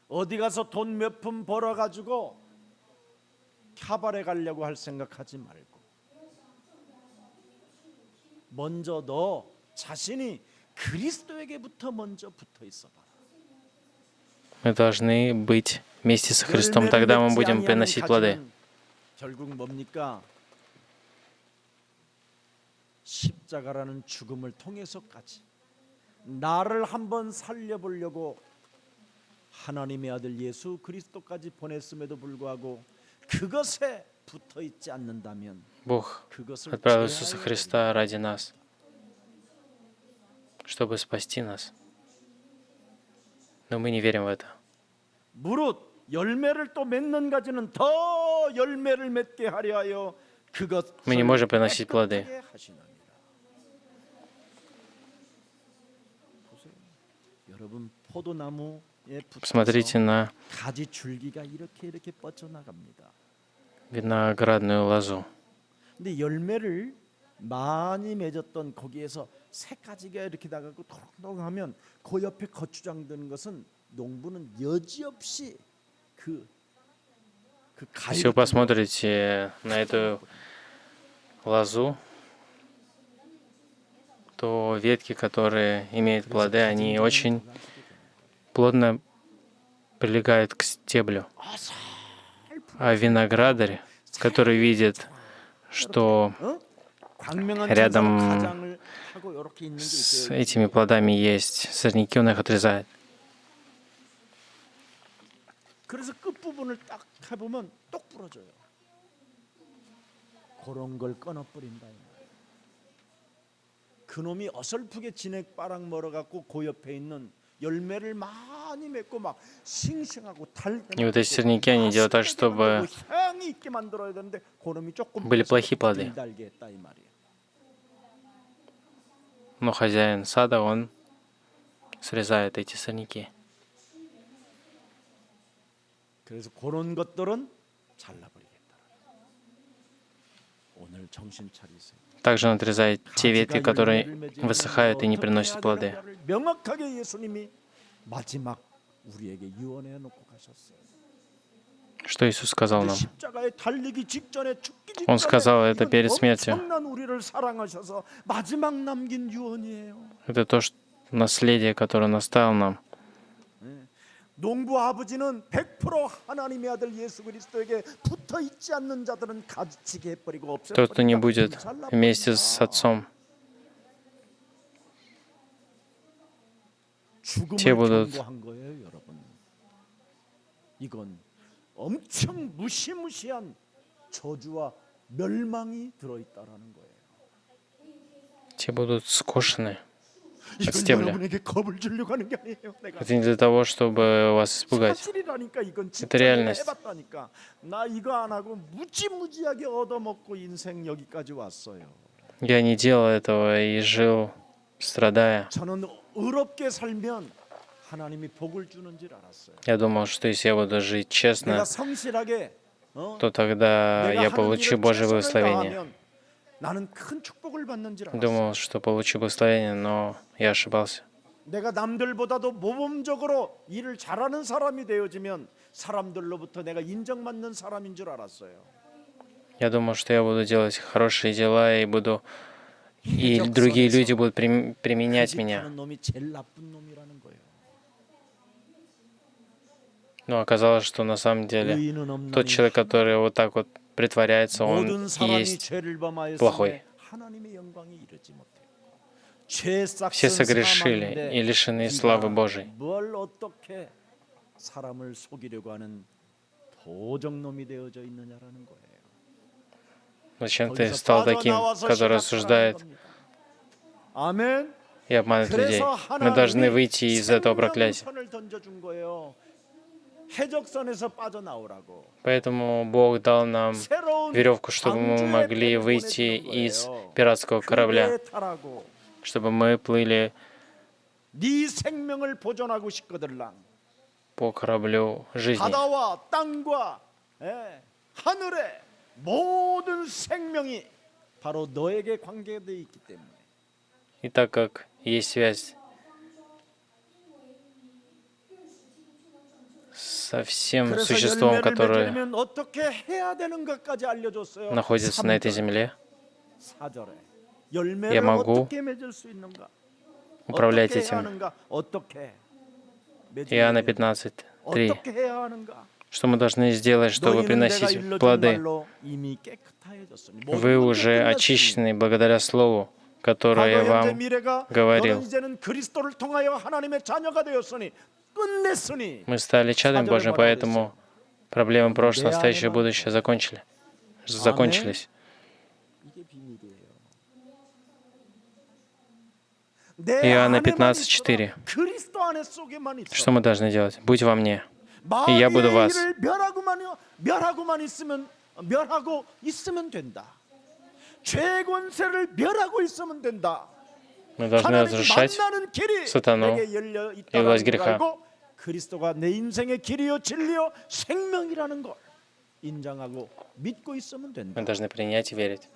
어디 가서 돈 몇 푼 벌어 가지고 캬바레 가려고 할 생각하지 말고 먼저 너 자신이 그리스도에게부터 먼저 붙어 있어 봐라. Мы должны быть вместе с Христом, 열매를 тогда мы 맺지 будем 아니하는 приносить плоды. 가지는 결국 뭡니까? 십자가라는 죽음을 통해서까지 나를 한번 살려보려고 하나님의 아들 예수 그리스도까지 보냈음에도 불구하고 그것에 붙어 있지 않는다면 Бог 그것을 отправил Иисуса 제하여 Христа ради нас, чтобы спасти нас. Но мы не верим в это. 무릇 열매를 또 맺는 가지는 더 열매를 맺게 하려 하여 그것을 Мы не можем приносить плоды. 깨끗하게 하시느니라. 보세요. 여러분 포도나무에 붙어서 Посмотрите на 가지 줄기가 이렇게 뻗쳐나갑니다. виноградную лозу. 근데 열매를 많이 맺었던 거기에서 새 가지가 이렇게 나가고 톡톡하면 그 옆에 거추장 드는 것은 농부는 여지없이 그 가위 Если вы посмотрите на эту лозу, то ветки, которые имеют плоды, они очень плотно прилегают к стеблю. А виноградарь, который видит, что рядом с этими плодами есть сорняки, он их отрезает. 그래서 끝 부분을 딱 해보면 똑 부러져요. 그런 걸 끊어버린다. 그놈이 어설프게 진액 바락 멀어갖고 그 옆에 있는 열매를 많이 맺고 막 싱싱하고 달게 И вот эти сорняки, они делают так, чтобы 향이 있게 만들어야 되는데 그놈이 조금 были плохие плоды. 달게 했다 이 말이에요. Но хозяин сада, он срезает эти сорняки. 그래서 그런 것들은 잘라버리겠다. 오늘 정신 차리세요. Также он отрезает те ветки, которые высыхают и не приносят плоды. 명확하게 예수님이 마지막 우리에게 유언해 놓고 가셨어요. Что Иисус сказал нам? 십자가에 달리기 직전에 죽기 직전에 Он сказал это перед 이건 смертью. 엄청난 우리를 사랑하셔서 마지막 남긴 유언이에요. Это то наследие, которое Он оставил нам. 농부 아버지는 100% 하나님의 아들 예수 그리스도에게 붙어 있지 않는 자들은 가지치게 해버리고 Тот, кто не 없애버린다. будет вместе с Отцом, 죽음을 те будут 경고한 거예요, 여러분. 이건 엄청 무시무시한 저주와 멸망이 들어있다라는 거예요. те будут скошены от 이건 стебля. 여러분에게 겁을 주려고 하는 게 아니에요. 내가 Это не для того, чтобы вас испугать. 사실이라니까 이건 진짜 Это 내가 реальность. 해봤다니까. 나 이거 안 하고 무지무지하게 얻어먹고 인생 여기까지 왔어요. Я не делал этого и жил, страдая. 저는 의롭게 살면 하나님이 복을 주는 줄 알았어요. Я думал, что если я буду жить честно, 내가 성실하게 то тогда 내가 я 하는 получу 일을 Божье 최선을 благословение. 다하면 나는 큰 축복을 받는 줄 알았어요. Думал, что получу благословение, но я ошибался. 내가 남들보다도 모범적으로 일을 잘하는 사람이 되어지면 사람들로부터 내가 인정받는 사람인 줄 알았어요. Я думал, что я буду делать хорошие дела и другие люди будут применять меня. 하는 놈이 제일 나쁜 놈이라는 거예요. Но оказалось, что на самом деле 의인은 없나니 тот человек, который вот так вот притворяется, он 모든 и 사람이 есть 죄를 범하였으며 плохой. 하나님의 영광이 이르지 못해요. 죄 싹은 Все согрешили 사망인데 и лишены славы 네가 Божией. 뭘 어떻게 사람을 속이려고 하는 도적놈이 되어져 있느냐라는 거예요. Зачем ты 거기서 стал таким, 빠져나와서 который 시작하라는 осуждает 겁니다. 아멘. и обманывает людей? 그래서 Мы должны 하나님이 выйти из этого проклятия. 생명선을 던져준 거예요. 해적선에서 빠져나오라고. Поэтому Бог дал нам 새로운 веревку, чтобы мы 방주의 могли 배를 выйти 보내주는 из 거예요. пиратского 그 корабля, 배에 타라고. чтобы мы плыли 네 생명을 보존하고 싶거들랑 по кораблю жизни. 바다와 땅과 하늘의 모든 생명이 바로 너에게 관계되어 있기 때문에 И так как есть связь со всем 그래서 существом, 열매를 которое 맺으려면 어떻게 해야 되는 것까지 알려줬어요. находится на этой земле. 4절에 Я 열매를 могу 어떻게 맺을 수 있는가? управлять 어떻게 해야 этим. 하는가? 어떻게 Иоанна 맺으려면 15:3. 어떻게 해야 하는가? Что мы должны сделать, чтобы 너희는 내가 приносить 일러준 плоды? 말로 이미 깨끗하여졌으니 Вы 모든 문제 уже 끝났으니 очищены благодаря Слову, которое 과거 я 현재 вам 미래가 говорил. 너는 이제는 그리스도를 통하여 하나님의 자녀가 되었으니 끝냈으니 Мы стали чадом 4절에 Божьим, 뭐라고 поэтому 그랬어요? проблемы прошлого, 내 настоящее и 안에만 будущее закончились. 이게 비밀이에요. 내 Иоанна 안에만 15:4. 있어라. 그리스도 안에 속에만 있어. Что мы должны делать? Будь во мне, и я буду в 마귀의 вас. 일을 멸하고 있으면 된다. 죄 권세를 멸하고 있으면 된다. Мы должны 하나님 разрушать 만나는 길이 сатану 내게 열려 и 있다는 власть 걸 греха. 알고 그리스도가 내 인생의 길이요 진리요 생명이라는 걸 인정하고 믿고 있으면 된다. Мы должны принять и верить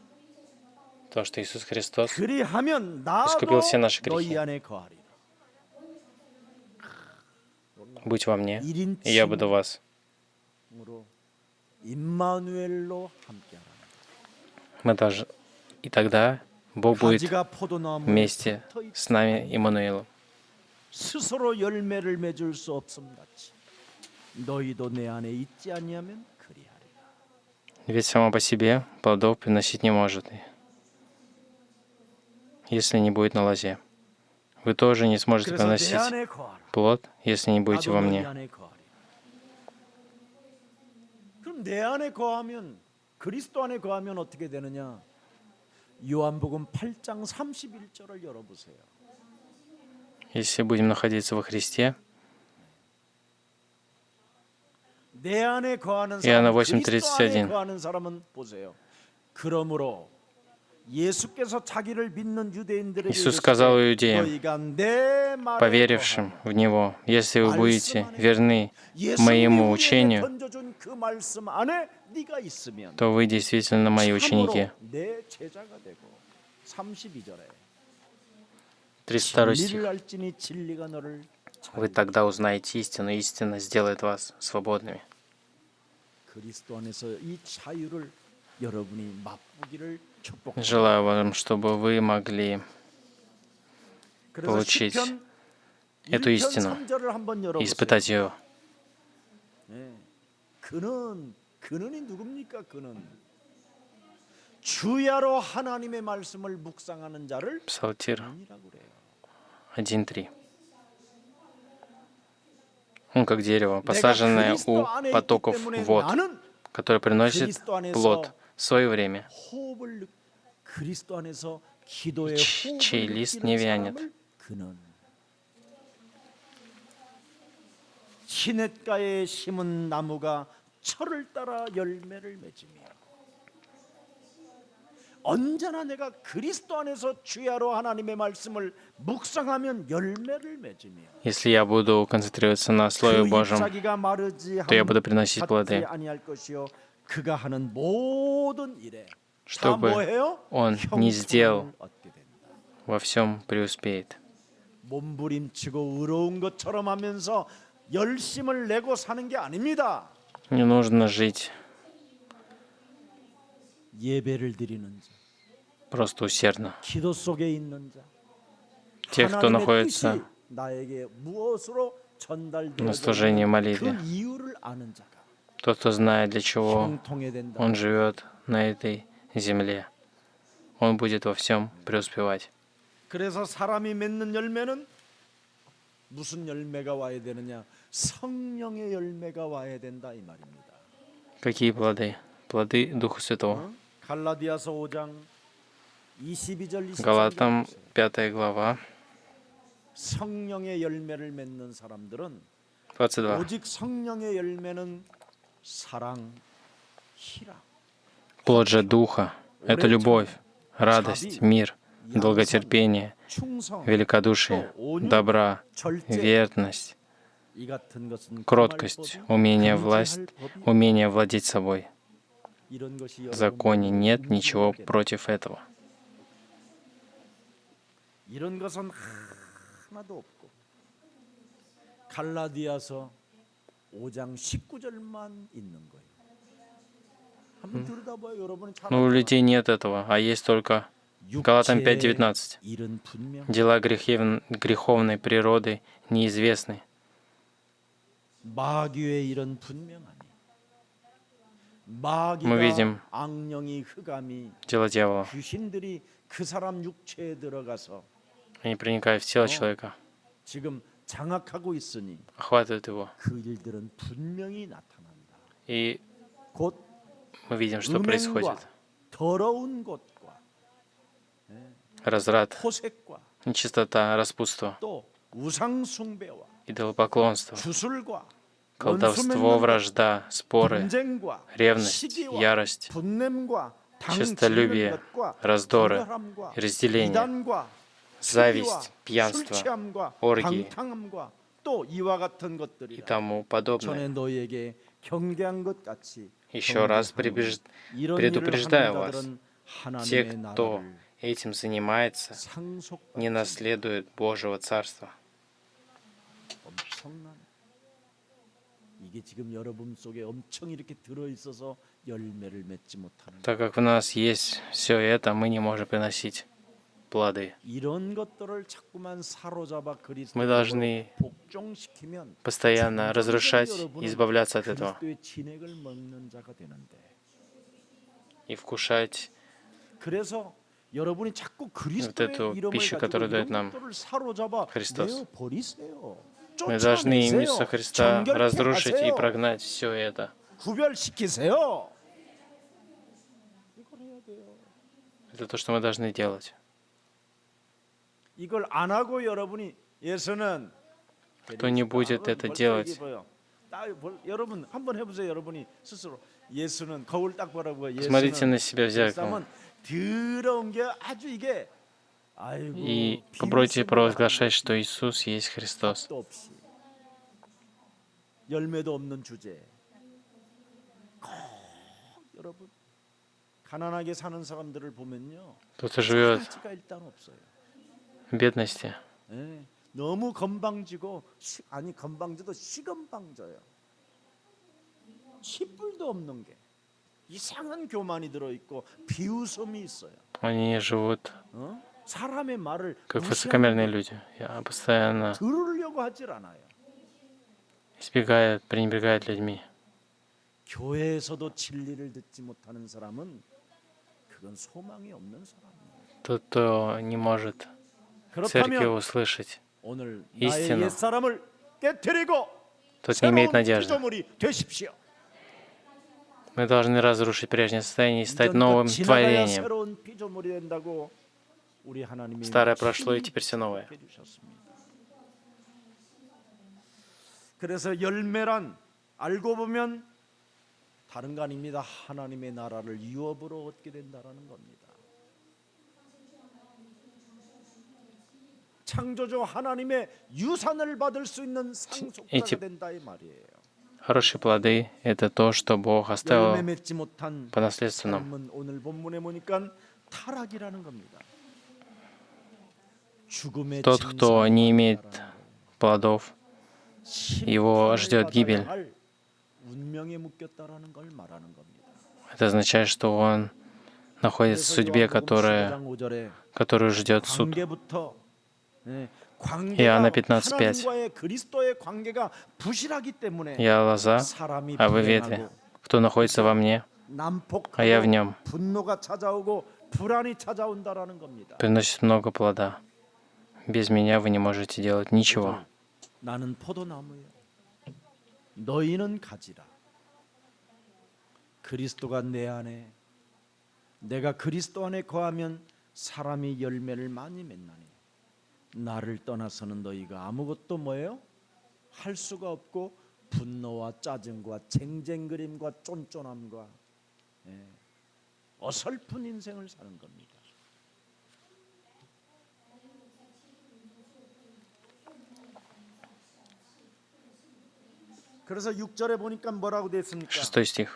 в то, что Иисус Христос 그리하면 나도 искупил все наши 너희 грехи. 안에 거하리라. Будь во мне, 1인 и я буду в вас. 칭으로 임마누엘로 함께하라. Мы должны... И тогда Бог будет 가지가 포도나무에 вместе 붙어 있- с нами, Иммануилом. 스스로 열매를 맺을 수 없음 같이 너희도 내 안에 있지 아니하면 그리하리라. Ведь само по себе плодов приносить не может, если не будет на лозе. Вы тоже не сможете 그래서 내 приносить 안에 거하라. плод, если не будете 나도 во 너희 мне. 안에 거하리라. 그럼 내 안에 거하면 그리스도 안에 거하면 어떻게 되느냐? 요한복음 8장 31절을 열어보세요. Если будем находиться во Христе, 내 안에 거하는 이하나 사람, 그리스도 8:31. 안에 거하는 사람은 보세요. 그러므로 예수께서 자기를 믿는 유대인들에게 Иисус 이르시되 сказал иудеям, 너희가 내 말에 поверившим 거하라. в Него, если вы будете 말씀 안에 верны 예수님이 моему 우리에게 учению, 던져준 그 말씀 안에 네가 있으면 то вы действительно мои ученики. 참으로 내 제자가 되고 32절에 32 진리를 стих. 알지니 진리가 너를 Вы тогда узнаете истину, и истина сделает вас свободными. 그리스도 안에서 이 자유를 여러분이 맛보기를 축복합니다. Желаю вам, чтобы вы могли 그래서 получить 시편 эту 1편 истину 3절을 한번 и 열어보세요. испытать ее. 네. 그는이 누굽니까? 그는 주야로 하나님의 말씀을 묵상하는 자를 Псалтирь 그는이라고 그래요. 1:3. Он как дерево, 내가 посаженное 그리스도 у 안에 있기 потоков 때문에 вод, 나는 которое приносит 그리스도 안에서 плод в свое время. 호흡을 그리스도 안에서 기도의 чей 호흡을 лист 느끼는 не вянет. 사람을 그는 시냇가에 심은 나무가 철을 따라 열매를 맺으며 언제나 내가 그리스도 안에서 주야로 하나님의 말씀을 묵상하면 열매를 맺으며 Если я буду концентрироваться на Слове 그 Божьем, 잎사귀가 마르지 то я буду приносить 않지 плоды, 아니할 것이요 그가 하는 모든 일에 다 чтобы 뭐해요? он не сделал, 형통함을 얻게 된다. во всем преуспеет. 몸부림치고 의로운 것처럼 하면서 열심을 내고 사는 게 아닙니다. Не нужно жить 예배를 드리는 자, просто усердно. 기도 속에 있는 자, Те, кто 하나님의 находится 뜻이 나에게 무엇으로 на служении 전달되는 молитве, 그 이유를 아는 자가 тот, кто знает, для чего 형통해 된다. он живет на этой земле, он будет во всем преуспевать. 그래서 사람이 맺는 열매는 무슨 열매가 와야 되느냐? 성령의 열매가 와야 된다 이 말입니다. Какие плоды? Плоды Духа Святого. 갈라디아서 5장 22절 23절 Галатам 5 глава, 성령의 열매를 맺는 사람들은 22. 오직 성령의 열매는 사랑, 희락, Плод же Духа — это любовь, радость, мир, долготерпение, 충성, великодушие, добра, 절제 верность, 이 같은 것은 кроткость, умение владеть собой. 이런 것이 В законе нет ничего против этого. 이런 것은 하나도 없고 갈라디아서 5장 19절만 있는 거예요. 한번 들여다봐요. 여러분이 잘 Но у 알잖아요. людей нет этого, а есть только Галатам 육체의 5:19. 일은 분명 Дела греховной природы неизвестны. 마귀의 일은 분명하니 마귀가 Мы видим 악령이 흑암이 дело дьявола. 귀신들이 그 사람 육체에 들어가서 Они проникают в тело человека, 지금 장악하고 있으니 охватывают его. 그 일들은 분명히 나타난다. И 곧 мы видим, что 음행과 происходит. 더러운 것과 Разврат, 호색과 нечистота, распутство, 또 우상 숭배와 идолопоклонство, 주술과 колдовство, вражда, споры, 분쟁과 ревность, 시기와 ярость, 분냄과 честолюбие, 당짓는 것과 раздоры, 분열함과 разделение, 이단과 зависть, 피와 пьянство 술 취함과 оргии 방탕함과 또 이와 같은 и 것들이라 тому подобное. 전에 너희에게 경계한 것 같이 Еще раз 경계하노니 이런 предупреждаю 일을 하는 вас, 자들은 те, 하나님의 кто 나라를 этим занимается, 상속받지 не наследует Божьего Царства. 엄청난 이게 지금 여러분 속에 엄청 이렇게 들어 있어서 열매를 맺지 못하는 Так как в нас есть все это, мы не можем приносить плоды. 이런 것들을 자꾸만 사로잡아 Мы 그리스도로 должны 복종시키면 постоянно разрушать и избавляться от этого 그리스도의 진액을 먹는 자가 되는데 и вкушать 그래서 여러분이 자꾸 эту 그리스도의 이름을 пищу, 가지고 которую 이런 дает нам 것들을 사로잡아 Христос. 내어 버리세요. Мы должны именно Христа 정결케 разрушить и 하세요. прогнать все это. 구별시키세요. 이걸 해야 돼요. Это то, что мы должны делать. 이걸 안 하고 여러분이 예수는 Кто не будет это делать, 여러분 한번 해보세요. 여러분이 스스로 예수는 거울 딱 보라고 смотрите 예수는 на себя в зеркало 하면 더러운 게 아주 이게 и попробуйте провозглашать, что Иисус есть Христос. 도 없이 열매도 없는 주제. 꼭 여러분 가난하게 사는 사람들을 보면요. Кто живет 가치가 일단 없어요. в бедности, 예, 너무 건방지고 아니 건방져도 시건방져요. 씨뿔도 없는 게 이상한 교만이 들어 있고 비웃음이 있어요. они живут 사람의 말을 как высокомерные люди. Я постоянно 들으려고 하질 않아요. избегают, пренебрегают людьми. 교회에서도 진리를 듣지 못하는 사람은 그건 소망이 없는 사람이에요. Тот, кто не может в церкви 그렇다면 услышать, 오늘 истину. 나의 옛 사람을 깨뜨리고 тот не имеет 새로운 надежды. 피조물이 되십시오. Мы должны разрушить прежнее состояние и стать 이전껏 новым 지나가야 творением. 새로운 피조물이 된다고 우리 하나님이 Старое прошло, и теперь все новое. 해주셨습니다. 그래서 열매란 알고 보면 다른 거 아닙니다. 하나님의 나라를 유업으로 얻게 된다라는 겁니다. 창조주 하나님의 유산을 받을 수 있는 상속자가 된다 이 말이에요. Хорошие плоды — это то, что Бог оставил 열매 맺지 못한 по наследству нам. 삶은 오늘 본문에 보니까 타락이라는 겁니다. 죽음의 Тот, кто не имеет плодов, его ждет гибель. 운명에 묶였다라는 걸 말하는 겁니다. Это означает, что он находится в судьбе, которую ждет суд. 관계부터 Иоанна 15:5. 하나님과의 그리스도의 관계가 부실하기 때문에 Я лоза, 사람이 а вы ветви. Кто находится во мне, а я в 난폭하고 нем, 분노가 찾아오고 불안이 찾아온다라는 겁니다. приносит много плода. Без меня вы не можете делать ничего. 나는 포도나무요. 너희는 가지라. 그리스도가 내 안에, 내가 그리스도 안에 거하면 사람이 열매를 많이 맺나니 나를 떠나서는 너희가 아무것도 뭐예요? 할 수가 없고 분노와 짜증과 쟁쟁그림과 쫀쫀함과 어설픈 인생을 사는 겁니다. 그래서 6절에 보니까 뭐라고 되어 있습니까? 6 стих.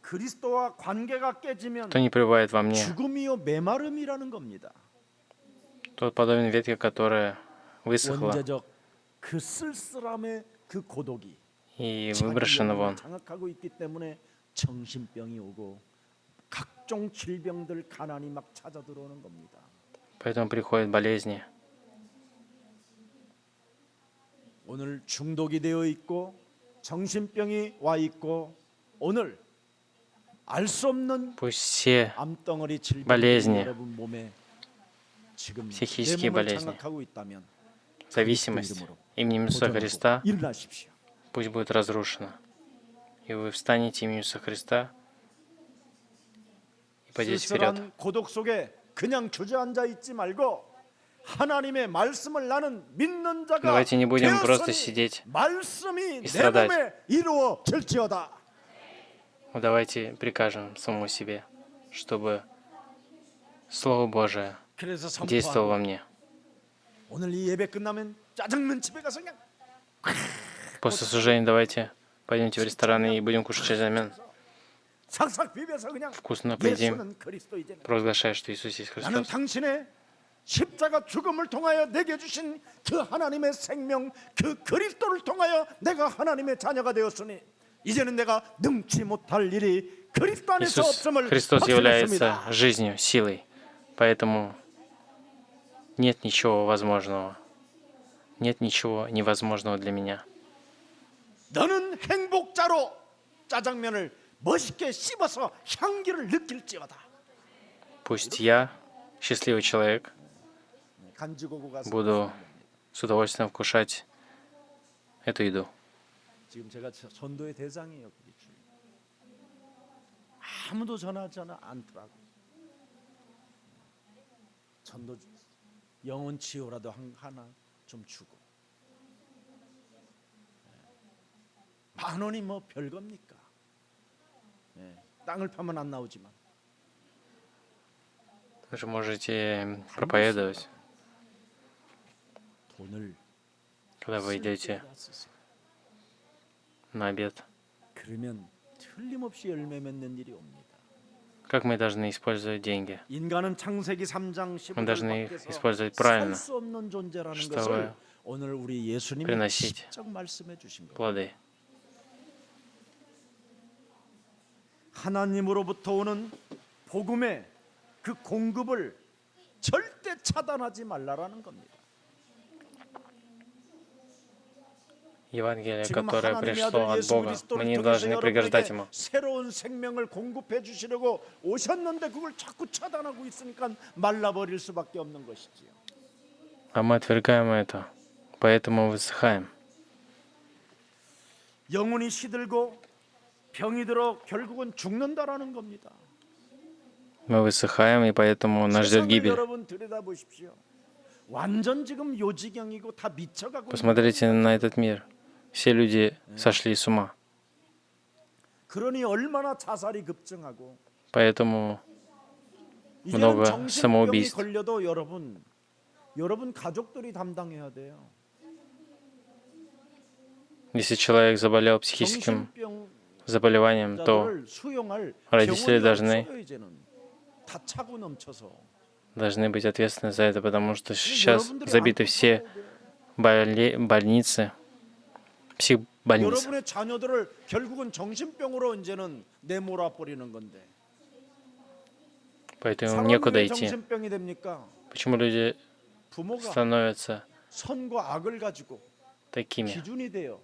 그리스도와 관계가 깨지면 Кто не пребывает во мне, 죽음이요 메마름이라는 겁니다. тот подобен ветке, которая высохла, 원죄적 그 쓸쓸함의 그 고독이 и 자기 выброшены 영혼을 вон. 장악하고 있기 때문에 정신병이 오고 각종 질병들 가난이 막 찾아 들어오는 겁니다. Поэтому приходят болезни. 오늘 중독이 되어 있고 정신병이 와 있고 오늘 알 수 없는 Пусть все 암덩어리 질병이 болезни, 여러분 몸에 지금 내 психические 몸을 болезни, 장악하고 있다면 зависимость именем Иисуса 도전하고 Христа 일어나십시오. пусть будет разрушена. И вы встанете именем Иисуса Христа и пойдете вперед. 쓸쓸한 고독 속에 그냥 주저앉아 있지 말고 하나님의 말씀을 나는 믿는 자가 Давайте не будем просто 되었으니 сидеть. 말씀이 내 страдать. 몸에 이루어질지어다. Давайте прикажем самому себе, чтобы Слово Божие 그래서 действовало 선포하고 во мне. 오늘 이 예배 끝나면 짜장면 집에 가서 그냥 После служения давайте пойдемте в рестораны и будем кушать 짜장мен. 삭삭 비벼서 그냥 Вкусно поедим, 예수는 그리스도이잖아요. провозглашая, что Иисус есть 나는 Христос. 당신의 십자가 죽음을 통하여 내게 주신 그 하나님의 생명 그 그리스도를 통하여 내가 하나님의 자녀가 되었으니 이제는 내가 능치 못할 일이 그리스도 안에서 Иисус 없음을 Христос является 확신했습니다. жизнью, силой. Поэтому нет ничего возможного. Нет ничего невозможного для меня. 너는 행복자로 짜장면을 멋있게 씹어서 향기를 느낄지어다. Пусть я, счастливый человек, 간지고고 가서 буду с удовольствием вкушать эту еду. 지금 제가 전도의 대상이에요. 우리 주님. 아무도 전하지 않더라고. 전도 영혼 치유라도 하나 좀 주고. 10,000원이 뭐 별겁니까? 땅을 파면 안 나오지만 Вы же можете проповедовать, 돈을 когда вы идете 쓸데다 쓰세요. на обед. 그러면 틀림없이 열매 맺는 일이 옵니다. Как мы должны использовать деньги? 인간은 창세기 3장 Мы должны 15절 их 밖에서 использовать 살 правильно, 수 없는 존재라는 чтобы 것을 오늘 우리 예수님이 приносить 직접 말씀해 주신 거예요. плоды. 하나님으로부터 오는 복음의 그 공급을 절대 차단하지 말라라는 겁니다. Евангелие, 지금 которое 하나님의 пришло 아들 от 예수 Бога, мы 그리스도를 не 통해서 должны преграждать 여러분에게 Ему. 새로운 생명을 공급해 주시려고 오셨는데 그걸 자꾸 차단하고 있으니까 말라버릴 수밖에 없는 것이지요. А мы отвергаем это, поэтому высыхаем. 영혼이 시들고 병이 들어 결국은 죽는다라는 겁니다. Мы высыхаем, и поэтому нас ждет 세상을 гибель. 여러분 들여다보십시오. 완전 지금 요지경이고 다 미쳐가고 Посмотрите на этот мир. Все люди сошли с ума. 그러니 얼마나 자살이 급증하고 Поэтому 이제는 много 정신병이 самоубийств. 걸려도 여러분 가족들이 담당해야 돼요. Если человек заболел психическим заболеванием, то 정신병자들을 수용할 родители 병원이 должны 없어요, 이제는. 다 차고 넘쳐서. должны быть ответственны за это, потому что сейчас 여러분들이 забиты 안고 все 살아야 돼요. больницы, психбольницы. 여러분의 자녀들을 결국은 정신병으로 이제는 내몰아 버리는 건데. Поэтому некуда 사람이 왜 идти. 정신병이 됩니까? Почему люди 부모가 становятся 선과 악을 가지고 такими? 기준이 돼요.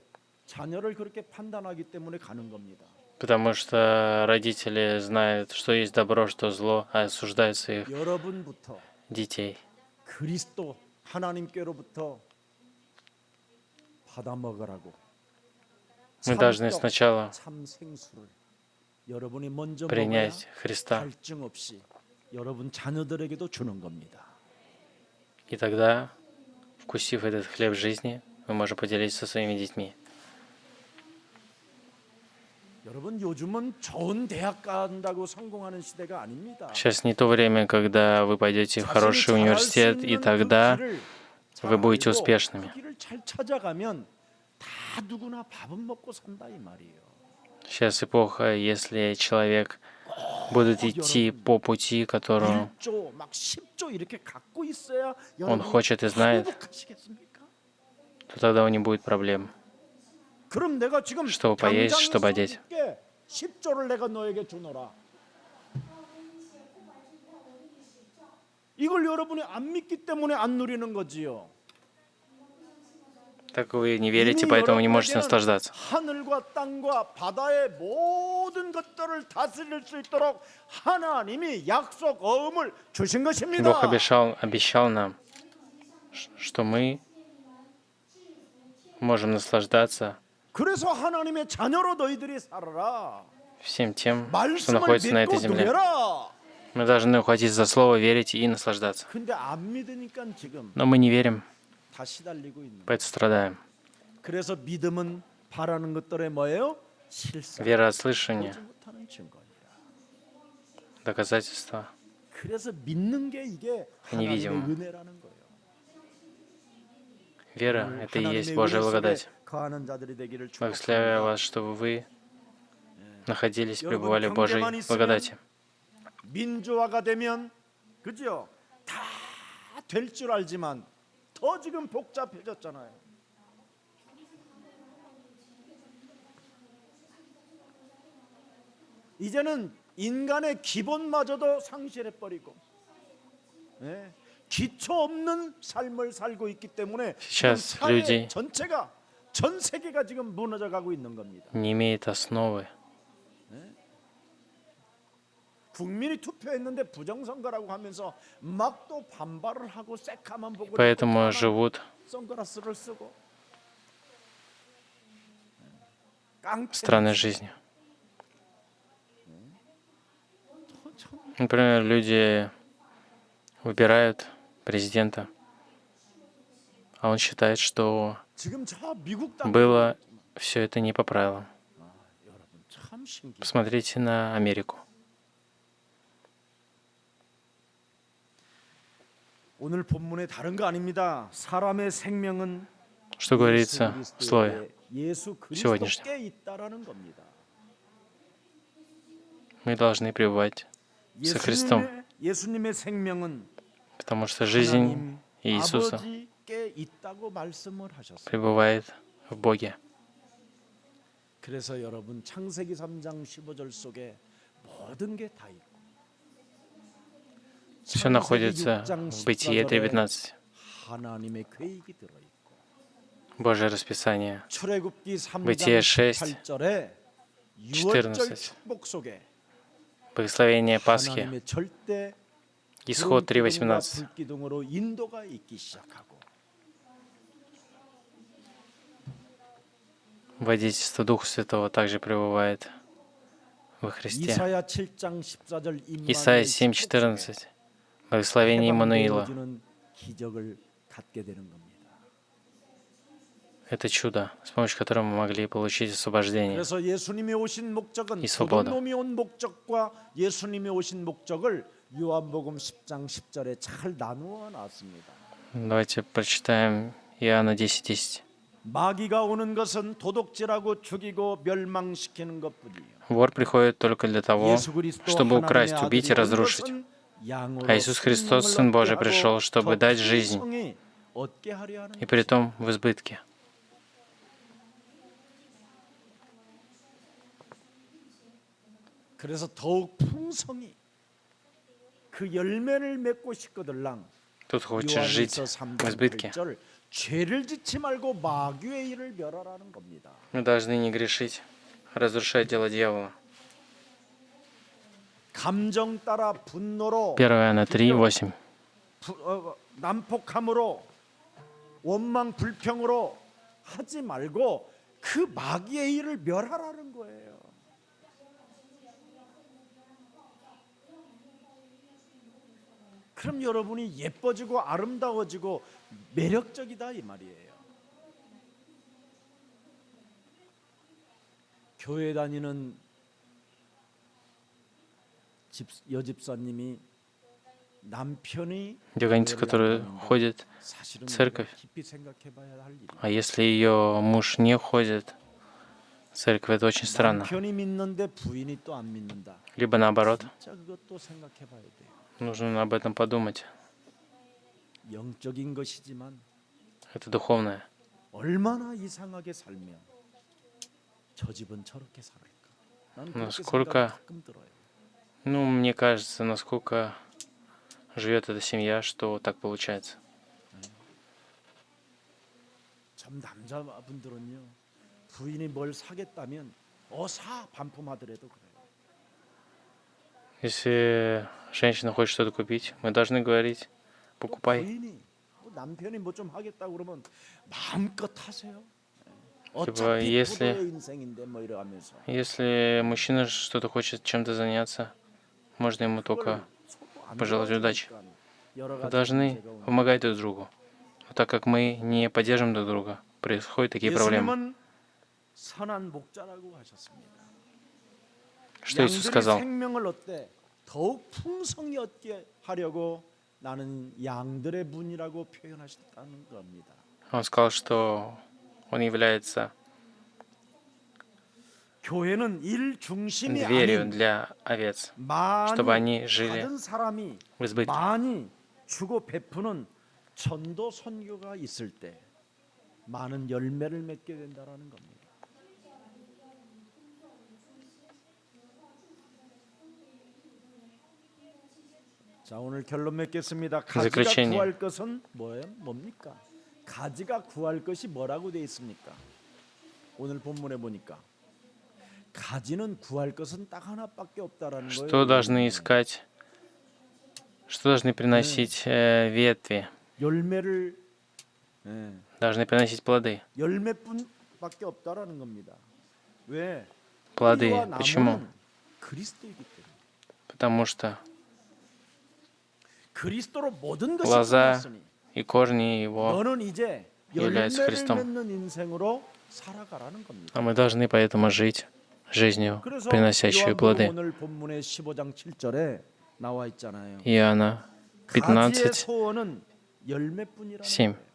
자녀를 그렇게 판단하기 때문에 가는 겁니다. Потому что родители знают, что есть добро, что зло, а осуждают своих 여러분부터 детей. 그리스도 하나님께로부터 받아 먹으라고. Мы должны 참떡, сначала 참 생수를 여러분이 먼저 먹어야 принять Христа, 갈증 없이 여러분 자녀들에게도 주는 겁니다. и тогда, вкусив этот хлеб жизни, мы можем поделиться со своими детьми. 여러분 요즘은 좋은 대학 간다고 성공하는 시대가 아닙니다. Сейчас не то время, когда вы пойдете в 자신이 хороший 잘할 수 университет, и 있는 그 тогда 길을 잘 вы будете 알고 успешными. 그 길을 잘 찾아가면 다 누구나 밥은 먹고 산다 이 말이에요. Сейчас эпоха, если человек будет идти по пути, которым 1조 막 10조 이렇게 갖고 있어야 он хочет и знает, 행복하시겠습니까? то тогда у него не будет проблем. 그럼 내가 지금 Чтобы поесть, 당장에 чтобы одеть. 손쉽게 10조를 내가 너에게 주노라. 이걸 여러분이 안 믿기 때문에 안 누리는 거지요. Так вы не верите, поэтому не можете наслаждаться. 하늘과 땅과 바다의 모든 것들을 다스릴 수 있도록 하나님이 약속 어음을 주신 것입니다. Бог обещал нам, что мы можем наслаждаться 그래서 하나님의 자녀로 너희들이 살아라. всем тем, что 말씀을 находится на этой 믿고 земле. 누려라. Мы должны ухватиться за слово, верить и наслаждаться. 근데 안 믿으니까 지금 Но мы не верим, 다 시달리고 있는. поэтому страдаем. 그래서 믿음은 바라는 것들의 뭐예요? 실상. Вера от слышания, 보지 못하는 증거니라. доказательство. 그래서 믿는 게 이게 하나님의 невидимым. 은혜라는 거예요. Вера — это и есть 하나님의 Божья 은혜 속에 благодать. 거하는 자들이 되기를 Благословляю 축복합니다. вас, чтобы вы находились, 여러분, пребывали в Божьей 경제만 있으면 благодати. 민주화가 되면 그죠? 다 될 줄 알지만 더 지금 복잡해졌잖아요. 이제는 인간의 기본마저도 상실해 버리고 기초 없는 삶을 살고 있기 때문에 지금 Сейчас 사회 люди 전체가 전 세계가 지금 무너져 가고 있는 겁니다. не имеют основы. 국민이 투표했는데 부정선거라고 하면서 막 또 반발을 하고 새카만 보고 Поэтому живут 선글라스를 쓰고 깡패 странной жизнью. Например, люди выбирают президента, а он считает, что 지금 저 미국 땅 было все это не по правилам. 여러분 참 신기해. Посмотрите на Америку. 오늘 본문에 다른 거 아닙니다. 사람의 생명은 Что говорится в слове? 예수 сегодняшнем. 그리스도께 있다라는 겁니다. Мы должны пребывать со Христом, 예수님의 생명은 потому что жизнь 하나님 Иисуса 아버지께 있다고 말씀을 하셨어요. пребывает в Боге. 그래서 여러분 창세기 3장 15절 속에 모든 게 다 있고 Все находится в Бытие 3:15. 하나님의 계획이 들어 있고 Божье расписание. 출애굽기 3장 Бытие 6, 18절에 유월절 14. 축복 속에 Благословение Пасхи. 하나님의 절대 Исход 3:18. 불기둥으로 인도가 있기 시작하고 Водительство Духа Святого также пребывает во Христе. 이사야 7장 14절 Исайя 7:14. Благословение Иммануила. 기적을 갖게 되는 겁니다. Это чудо, с помощью которого мы могли получить освобождение. 그래서 예수님이 오신 목적은 이 свобода. 도둑놈이 온 목적과 예수님이 오신 목적을 요한복음 10장 10절에 잘 나누어 놨습니다. Давайте прочитаем Иоанна 10:10. 마귀가 오는 것은 도둑질하고 죽이고 멸망시키는 것뿐이에요. Вор приходит только для того, 예수 그리스도 чтобы 하나님의 украсть, убить и 아들이 온 разрушить. 것은 양으로 А Иисус Христос, Сын Божий, 생명을 얻게 пришел, 하고 чтобы 더 дать жизнь, 풍성히 얻게 하려 하는 и при том в избытке. 그래서 더욱 풍성히 그 열매를 맺고 싶거들랑 Тут хочешь жить 요한일서 в 3장 избытке. 8절 죄를 짓지 말고 마귀의 일을 멸하라는 겁니다. Мы должны не грешить, разрушать дело дьявола. 감정 따라 분노로 1 Иоанна 3:8. 난폭함으로 원망 불평으로 하지 말고 그 마귀의 일을 멸하라는 거예요. 그럼 여러분이 예뻐지고 아름다워지고 매력적이다 이 말이에요. 교회 다니는 여집사님이 남편이 Девственница, которая ходит 사실은 в церковь, 깊이 생각해봐야 할 일이에요. а если ее муж не ходит в церковь, это очень странно. 남편이 믿는데 부인이 또 안 믿는다. Либо наоборот, 진짜 그것도 생각해봐야 돼요. нужно об этом подумать. 영적인 것이지만 Это духовное. 얼마나 이상하게 살면 저 집은 저렇게 살을까? 나는 그렇게 Насколько, 생각이 가끔 들어요. ну, мне кажется, насколько живет эта семья, что так получается. 참 남자분들은요, 부인이 뭘 사겠다면 사 반품하더라도 그래요. Если женщина хочет что-то купить, мы должны говорить, 또 покупай. 부인이 남편이 뭐 좀 하겠다고 그러면 마음껏 하세요. Типа, 어차피 부부의 인생인데 뭐 이러면서 если мужчина что-то хочет чем-то заняться, можно ему только 서로 안 пожелать удачи. 도와주니까 여러 Мы 가지 должны 문제가 오는. помогать друг другу. Но так как мы не поддерживаем друг друга, происходят такие проблемы. 예수님은 선한 목자라고 하셨습니다. Что Иисус 양들이 сказал? 생명을 얻되 더욱 풍성히 얻게 하려고 나는 양들의 문이라고 표현하셨다는 겁니다. Он сказал, что Он является 교회는 일 중심이 дверью 아닌 для овец, 많이 чтобы они жили 받은 사람이 в избытке. 많이 주고 베푸는 전도 선교가 있을 때 많은 열매를 맺게 된다라는 겁니다. 자, 오늘 결론 맺겠습니다. 가지가 заключение. 구할 것은 뭐예요? 뭡니까? 가지가 구할 것이 뭐라고 되어 있습니까? 오늘 본문에 보니까 가지는 구할 것은 딱 하나밖에 없다라는 거예요. Что должны искать? Что должны приносить ветви? 열매를 Должны приносить плоды. 열매뿐밖에 없다라는 겁니다. 왜? Плоды. 뿌리와 Почему? 나무는 그리스도이기 때문에. Потому что 그리스도로 모든 것이 лоза 끝났으니 и корни его, 너는 이제 является 열매를 Христом. 맺는 인생으로 살아가라는 겁니다. а мы должны поэтому жить жизнью, 그래서 приносящую 요한복음 плоды. 오늘 본문의 15장 7절에 나와 있잖아요. Иоанна 가지의 15, 소원은 열매뿐이라는 7. 거예요.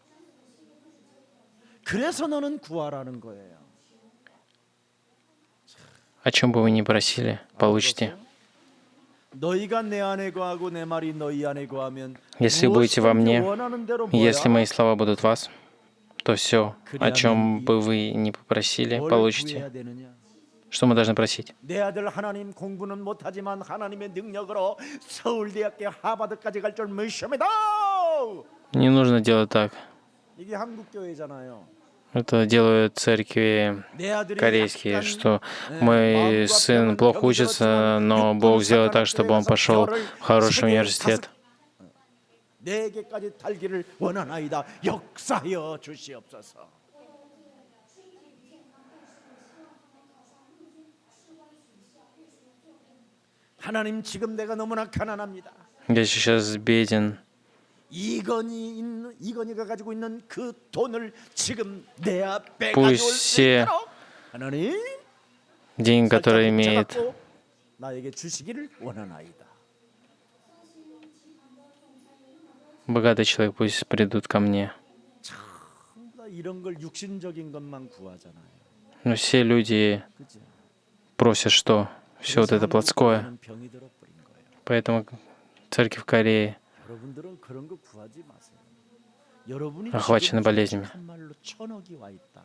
그래서 너는 구하라는 거예요. О чем бы вы ни просили, получите. 너희가 내 안에 거하고 내 말이 너희 안에 거하면 Если будете во мне, 원하는 대로 뭐야? если мои слова будут в вас, то все, о чем бы вы ни попросили, 뭘 получите. 구해야 되느냐? Что мы должны просить? 내 아들 하나님 공부는 못하지만 하나님의 능력으로 서울대학교 하버드까지 갈 줄 믿습니다. Не нужно делать так. 이게 한국 교회잖아요. Это делают церкви 내 아들이 корейские, 약간, что мой сын плохо учится, но Бог сделает так, чтобы он пошел в хороший университет. 내게까지 달기를 원하나이다. 역사하여 주시옵소서. 하나님 지금 내가 너무나 가난합니다. Я сейчас беден. 이건희가 가지고 있는 그 돈을 지금 내 앞에 Пусть 가져올 수 все 있도록 하나님 деньги, которые имеет 붙잡고 나에게 주시기를 원하나이다. богатый человек, пусть придут ко мне. 전부 다 이런 걸 육신적인 것만 구하잖아요. Но все люди 그죠? просят что? Все вот это плотское. 한국 병이 들어버린 거예요. Поэтому церковь в Корее 여러분들은 그런 거 구하지 마세요. 여러분이 охвачены болезнями. 참말로 천억이 와 있다.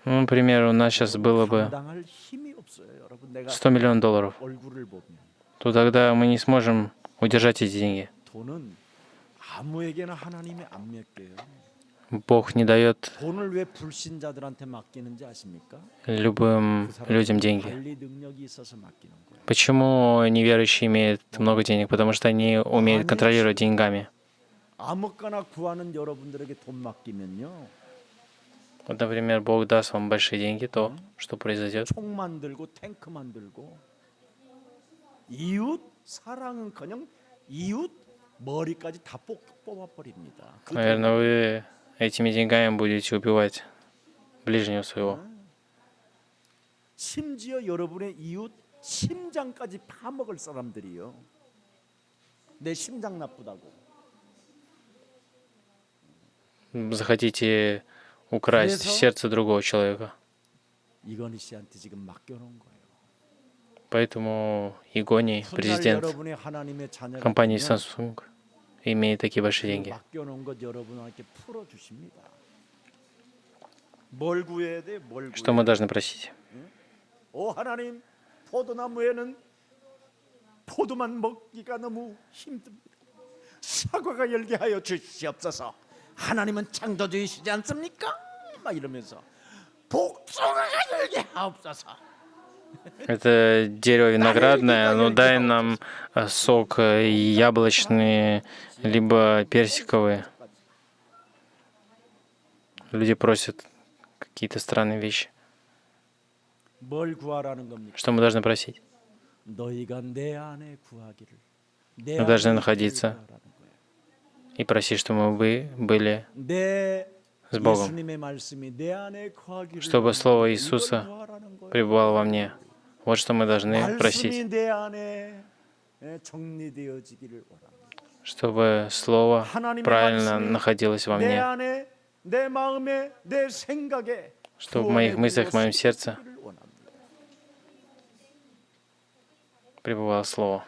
Ну, например, у нас сейчас было бы 감당할 힘이 없어요. 여러분 내가 100 миллионов долларов, 얼굴을 보면 то тогда мы не сможем удержать эти деньги. 돈은 아무에게나 하나님이 안 맡겨요. Бог не дает 돈을 왜 불신자들한테 맡기는지 아십니까? любым людям деньги. 관리 능력이 있어서 맡기는 거예요. Почему неверующие имеют много денег? Потому что они умеют контролировать деньгами. 아무거나 구하는 여러분들에게 돈 맡기면요. Вот, например, Бог даст вам большие деньги, то что произойдет? 총 만들고 탱크 만들고 이웃 사랑은커녕 이웃 머리까지 다 뽑아버립니다. 그 Наверное, вы этими деньгами будете убивать ближнего своего. 심지어 여러분의 이웃 심장까지 파먹을 사람들이요. 내 심장 나쁘다고. Захотите украсть 그래서 сердце другого человека. 이건희 씨한테 지금 맡겨놓은 거예요. Поэтому Игоний, 훗날 президент 여러분의 하나님의 자녀가 компании 되면 Samsung, имеет такие большие 그 деньги. 맡겨놓은 것 여러분한테 풀어주십니다. 뭘 구해야 돼? 뭘 Что мы 구해야 돼? должны просить? 오 하나님, 포도나무에는 포도만 먹기가 너무 힘듭니다. 사과가 열게 하여 주시옵소서. 하나님은 창조주이시지 않습니까? 막 이러면서 복숭아가 열게 하옵소서. Это дерево виноградное, но дай нам сок яблочный, либо персиковый. Люди просят какие-то странные вещи. 뭘 구하라는 겁니까? Что мы должны просить? 너희가 내 안에 구하기를. 내 Мы должны 안에 находиться 구하라는 거예요. и просить, чтобы вы были 내 с Богом, 예수님의 말씀이 내 안에 구하기를. чтобы Слово 이걸 Иисуса 구하라는 거예요. пребывало во мне. Вот что мы должны просить, 말씀이 내 안에 정리되어지기를 원합니다. чтобы Слово правильно находилось во 내 мне, 안에, 내 마음에, 내 생각에, чтобы в моих мыслях, в моем сердце 구원의 원합니다. пребывало Слово.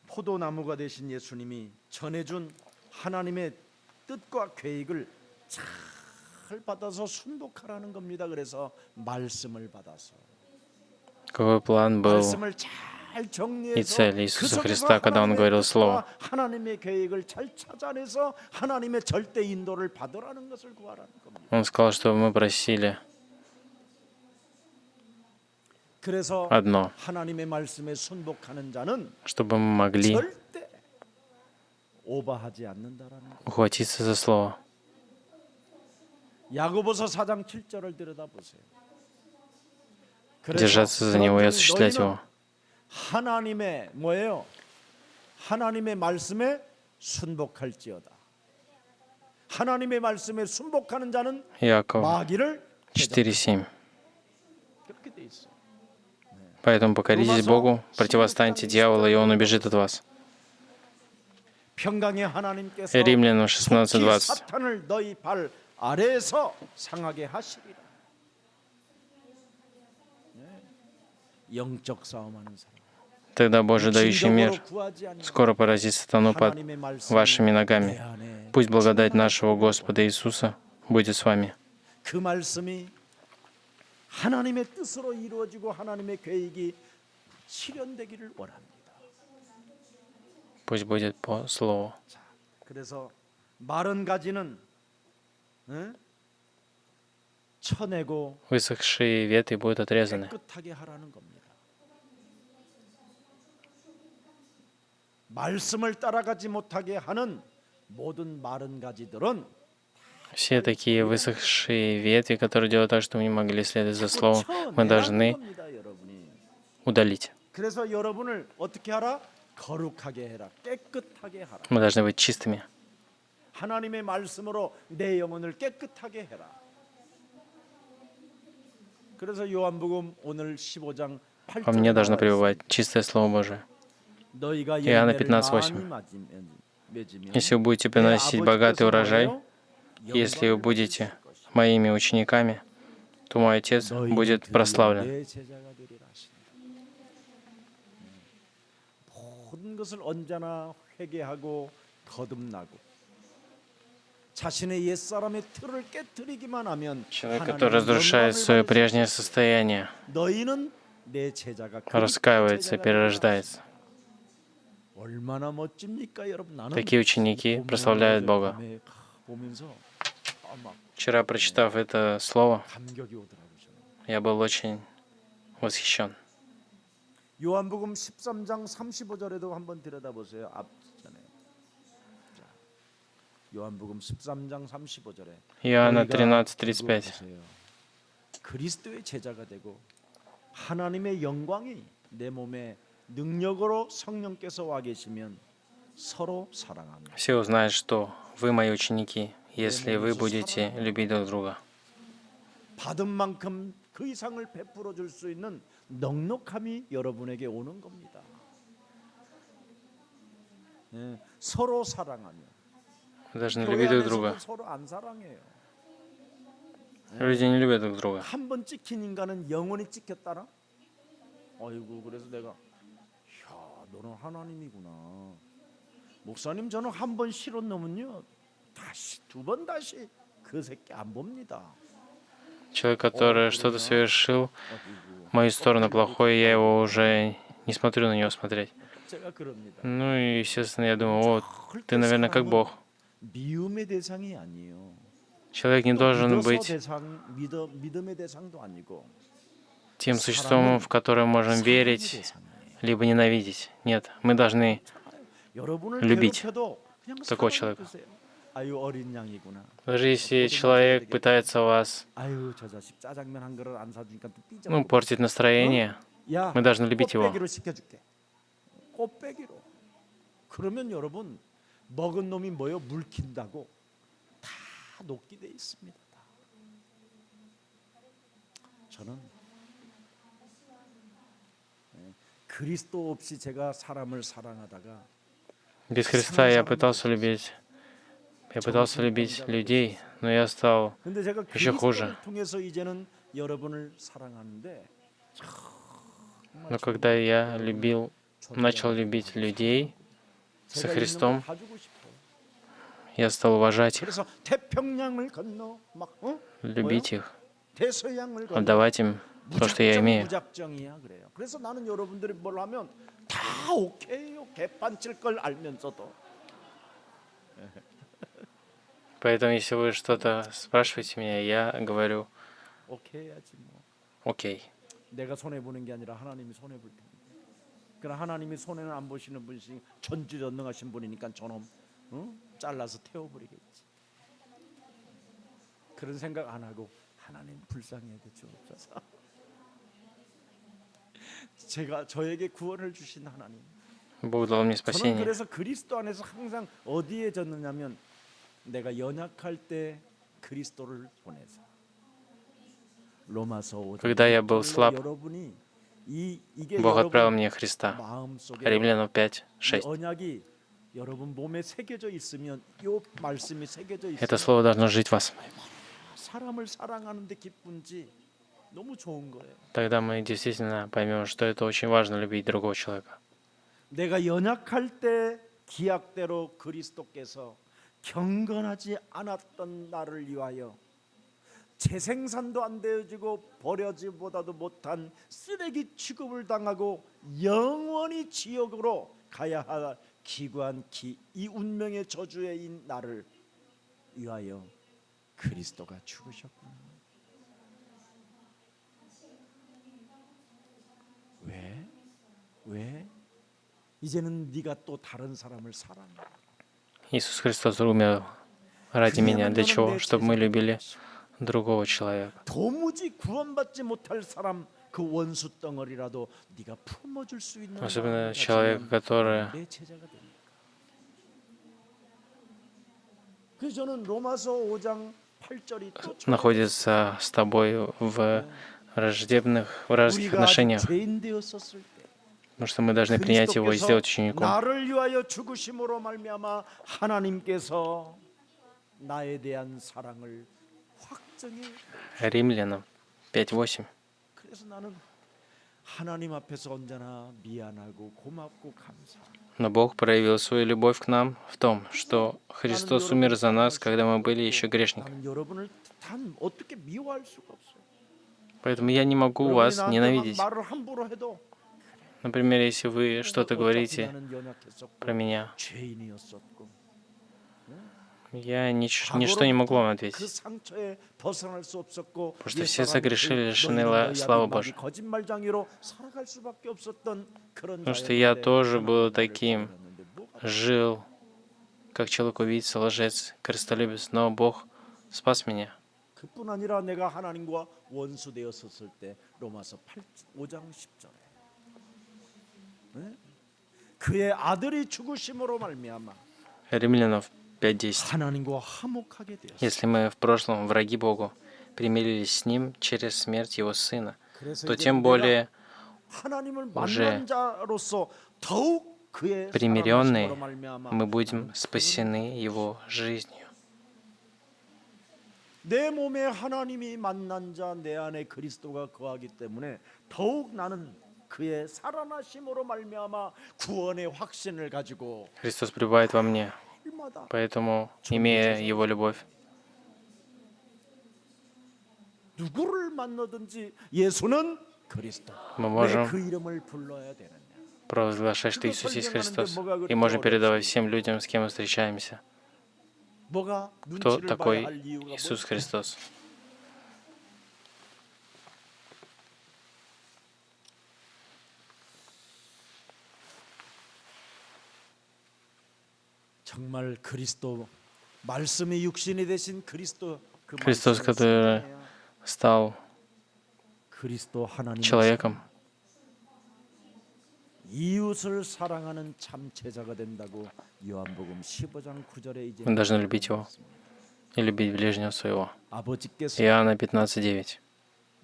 포도나무가 되신 예수님이 전해준 하나님의 뜻과 계획을 잘 받아서 순독하라는 겁니다. 그래서 말씀을 받아서 Какой план был 말씀을 잘 и 정리해서 цель 그 Иисуса 속에서 Христа, когда Он 하나님의 говорил 뜻과 Слово? 하나님의 계획을 잘 찾아내서 하나님의 절대 인도를 받으라는 것을 구하라는 겁니다. Он сказал, что мы просили 그래서 одно, 하나님의 말씀에 순복하는 자는 чтобы мы могли 절대 오버하지 않는다라는 거. ухватиться за Слово. 야고보서 4장 7절을 들여다보세요. Держаться за него и осуществлять его. 하나님의 뭐예요? 하나님의 말씀에 순복할지어다. 하나님의 말씀에 순복하는 자는 Иаков 마귀를 4:7. 그렇게 돼 있어. Поэтому покоритесь Богу, противостаньте дьяволу, и он убежит от вас. 평강의 하나님께서 Римлянам 속히 16:20. 사탄을 너희 발 아래에서 상하게 하시리라. 영적 싸움하는 사람. Тогда Божий, дающий мир, скоро поразит сатану под вашими ногами. Пусть благодать нашего Господа Иисуса будет с вами. 그 말씀이 하나님의 뜻으로 이루어지고 하나님의 계획이 실현되기를 원합니다. Пусть будет по Слову. 그래서 마른 가지는 쳐내고 Высохшие ветви будут отрезаны. 깨끗하게 하라는 겁니다. 말씀을 따라가지 못하게 하는 모든 마른 가지들은 Все такие высохшие ветви, которые делают так, что мы не могли следовать за Словом, мы должны 겁니다, 여러분이. удалить. 그래서 여러분을 어떻게 하라? 거룩하게 해라. 깨끗하게 하라. Мы должны быть чистыми. 하나님의 말씀으로 내 영혼을 깨끗하게 해라. 그래서 요한복음 오늘 15장 Во мне должно 8절에 пребывать чистое Слово Божие. Иоанна 15:8. Если вы будете приносить богатый урожай, если вы будете моими учениками, то мой Отец будет прославлен. 모든 것을 언제나 회개하고 거듭나고 자신의 옛사람의 틀을 깨뜨리기만 하면 Человек, который разрушает свое прежнее состояние, 너희는 내 제자가 раскаивается, перерождается. 얼마나 멋집니까, 여러분? 나는 Такие ученики прославляют Бога. 보면서 막 Вчера, прочитав это слово, 감격이 오더라고요. я был очень восхищен. 요한복음 13장 35절에도 한번 들여다보세요. 앞전에. 자, 요한복음 13장 35절에 Иоанна 13:35. 그리스도의 제자가 되고 하나님의 영광이 내 몸에 능력으로 성령께서 와 계시면 서로 사랑합니다. Все узнают, что вы мои ученики, если вы будете любить друг друга. 받은 만큼 그 이상을 베풀어 줄 수 있는 넉넉함이 여러분에게 오는 겁니다. 서로 사랑하며. Вы должны 교회 любить друг 안에서도 друга. 서로 안 사랑해요. Люди не любят друг друга. 한 번 찍힌 인간은 영원히 찍혔다나? 아이고, 그래서 내가 야, 너는 하나님이구나. 목사님, 저는 한 번 실언 넘으면요 다시 두 번 다시 그 새끼 안 봅니다. Человек, который что-то совершил 어디고 в мою сторону плохое, я его уже не смотрю на него смотреть. 제가 그럽니다. Ну и, естественно, я думаю, о, ты, 절대 наверное, как 사람은 Бог. 미움의 대상이 아니에요. Человек не 또 должен 믿어서 быть 믿음의 대상도 아니고 тем существом, в которое можем 사랑의 верить, 대상이에요. либо ненавидеть. Нет, мы должны 여러분을 любить 괴롭혀도 그냥 такого 사랑해 человека. 주세요. 아유 어린 양이구나. Даже если человек пытается вас, 아유 저 자식 짜장면 한 그릇 안 사주니까 또 삐져. ну, портить настроение, 야, мы должны любить его. 꽃배기로 시켜줄게. 꽃배기로. 그러면 여러분 먹은 놈이 뭐요? 물킨다고 다 녹게 돼 있습니다. 다. 저는 그리스도 없이 제가 사람을 사랑하다가 Без Христа я пытался любить людей, но я стал 근데 제가 еще хуже. 그리스도를 통해서 이제는 여러분을 사랑하는데 Но когда я начал любить людей со 제가 Христом, 있는 걸 봐주고 싶어요. я стал уважать их, 그래서 태평양을 건너 막 любить их, 대서양을 건너 отдавать им то, что я имею. 무작정이야 그래요. 그래서 나는 여러분들이 뭘 하면 다 오케이요. 개판칠 걸 알면서도 Поэтому, если вы что-то спрашиваете меня, я говорю, 오케이야지 뭐. окей. 내가 손해 보는 게 아니라 하나님이 손해 볼 텐데. 그러나 하나님이 손해는 안 보시는 분이시 전지전능하신 분이니까 저놈 잘라서 태워버리겠지. 그런 생각 안 하고 하나님 불쌍히 여겨주옵소서. 제가 저에게 구원을 주신 하나님. Бог дал мне 저는 спасение. 그래서 그리스도 안에서 항상 어디에 졌느냐면 내가 연약할 때 그리스도를 보내서 로마서 5장 Когда я был слаб, 여러분이 이게 Бог отправил 여러분 мне Христа. 마음속에 Римлянам 5, 이 6. 언약이 여러분 몸에 새겨져 있으면 이 말씀이 새겨져 Это 있으면 слово должно жить в вас. 사람을 사랑하는데 기쁜지 너무 좋은 거예요. Тогда мы действительно поймем, что это очень важно любить другого человека. 내가 연약할 때 기약대로 그리스도께서 경건하지 않았던 나를 위하여 재생산도 안 되어지고 버려지보다도 못한 쓰레기 취급을 당하고 영원히 지옥으로 가야 할 기구한 이 운명의 저주인 나를 위하여 그리스도가 죽으셨구나. 왜? 이제는 네가 또 다른 사람을 사랑해. Иисус Христос умер ради меня. Для чего? Чтобы мы любили другого человека. 도무지 구원받지 못할 사람 그 원수 덩어리라도 네가 품어줄 수 있는 Особенно человека, который 내 제자가 됩니다. 그래서 저는 로마서 5장 8절이 또 находится с тобой в враждебных 우리가 отношениях. 죄인 되었었을 때 Потому что мы должны принять его и 그리스도께서 сделать учеником. 나를 위하여 죽으심으로 말미암아 하나님께서 나에 대한 사랑을 확정해. Римлянам 5:8. 그래서 나는 하나님 앞에서 언제나 미안하고 고맙고 감사합니다. Но Бог проявил свою любовь к нам в том, что Христос умер за нас, когда мы были еще грешниками. 나는 여러분을 단 어떻게 미워할 수가 없어요. Поэтому я не могу 여러분이 вас 나한테 막 ненавидеть. 말을 함부로 해도 Например, если вы что-то 어차피 говорите 나는 연약했었고 про меня, 죄인이었었고 я ничто не могу вам 그 ответить. 상처에 벗어날 수 없었고 Потому что 옛 все 사람이 согрешили, лишены 너희는 славы 너희 Божьей. 거짓말장애로 살아갈 수밖에 없었던 그런 Потому что я 자였는데 тоже был 하나님은 나를 таким, 구원했는데 뭐가 жил как человек-убийца, лжец, крестолюбец, но Бог спас меня. 그뿐 아니라 내가 하나님과 원수 되었었을 때 로마서 5장 10절에 그의 아들이 죽으심으로 말미암아 Римлянам 5:10. 하나님과 화목하게 되었어요. Если мы в прошлом враги Богу, примирились с Ним через смерть Его Сына, 그래서 то 이제 тем более 하나님을 уже 만난 자로서 더욱 그의 примиренные 사랑하심으로 말미암아 мы будем спасены Его жизнью. 내 몸에 하나님이 만난 자 내 안에 그리스도가 거하기 때문에 더욱 나는 그의 살아나심으로 말미암아 구원의 확신을 가지고 Христос пребывает во мне, 일마다 поэтому, имея Его любовь, 누구를 만나든지 예수는 그리스도. Мы 왜 можем 그 이름을 불러야 되느냐? провозглашать, что Иисус есть Христос, и можем передавать всем людям, с кем мы встречаемся, 뭐가 кто 눈치를 봐야 такой 할 이유가 Иисус 뭐지? Христос. 정말 그리스도 말씀이 육신이 되신 그리스도 그 Христос, 말씀을 который 생각해야 стал 그리스도 하나님을 человеком, 이웃을 사랑하는 참 제자가 된다고 요한복음 15장 9절에 이제 мы должны любить Его и любить ближнего своего. 아버지께서 Иоанна 15:9.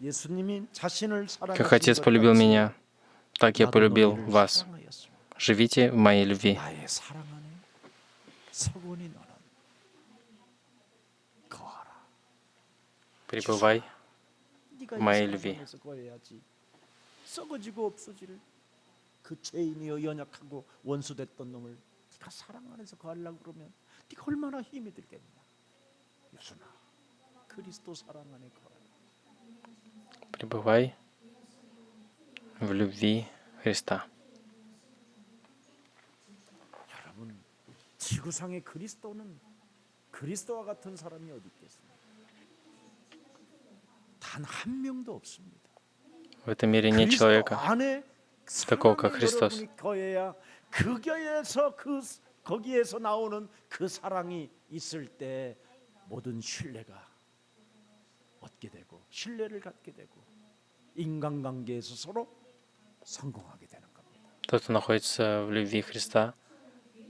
예수님이 자신을 Как Отец 사랑하신 것 полюбил 같이 меня, так я 나도 полюбил 너희를 вас. 사랑하였으며 Живите в моей любви. 나의 사랑 안에 서원이 너는 거하라. Пребывай 네가 в 이 моей 사랑 любви. 안에서 거해야지. 썩어지고 없어질 그 죄인이여 연약하고 원수됐던 놈을 네가 사랑 안에서 거하려고 그러면 네가 얼마나 힘이 들겠냐. 유순아, 그리스도 사랑 안에 거하라. Пребывай в любви Христа. 여러분, 지구상의 그리스도는 그리스도와 같은 사람이 어디 있겠습니까? 단 한 명도 없습니다. В этом мире нет 그리스도 человека, 안에 такого, как 사랑의 Христос. 여러분이 거해야 그 교회에서 거기에서 나오는 그 사랑이 있을 때 모든 신뢰가 얻게 되고 신뢰를 갖게 되고 인간관계에서 서로 성공하게 되는 겁니다. Тот, кто находится в любви Христа,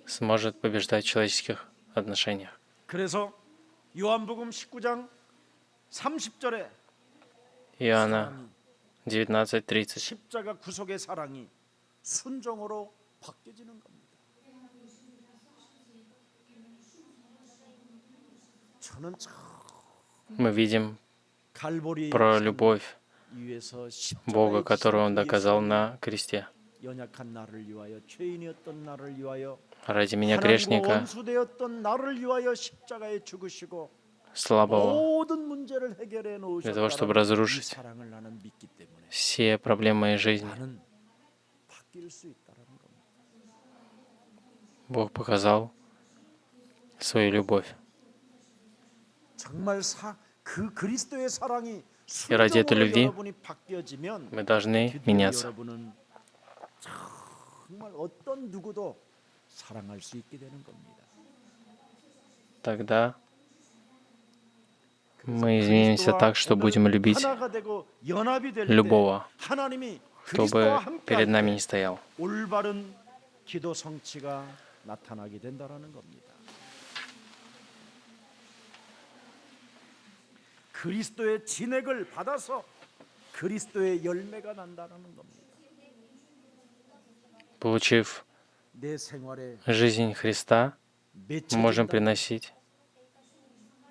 сможет побеждать в человеческих отношениях. 그래서 요한복음 19장 30절에 Иоанна 19:30. 십자가 구속의 사랑이 순종으로 바뀌어지는 겁니다. 저는 참 Мы видим 갈보리 про любовь 위에서 Бога, 십자가의 которую Он 지신 доказал 예수님이 на кресте. 연약한 나를 위하여 죄인이었던 나를 위하여 Ради меня, 하나님과 грешника, 원수되었던 나를 위하여 십자가에 죽으시고 слабого, 모든 문제를 해결해 для того, чтобы 놓으셨다는 이 разрушить 사랑을 나는 믿기 때문에 все проблемы моей жизни. 나는 바뀔 수 있다는 겁니다. Бог показал свою любовь. 정말 그 그리스도의 사랑이 И ради этой 순종으로 любви 여러분이 바뀌어지면 мы должны 드디어 меняться. 여러분은 정말 어떤 누구도 사랑할 수 있게 되는 겁니다. Тогда мы изменимся так, что будем любить 하나가 되고 연합이 될 때 любого, 하나님이 кто бы 그리스도와 함께 перед нами 할 не стоял. 때 올바른 기도 성취가 나타나게 된다라는 겁니다. 그리스도의 진액을 받아서 그리스도의 열매가 난다는 겁니다. Получив 내 생활에 жизнь Христа, мы можем 맺혀진다는 приносить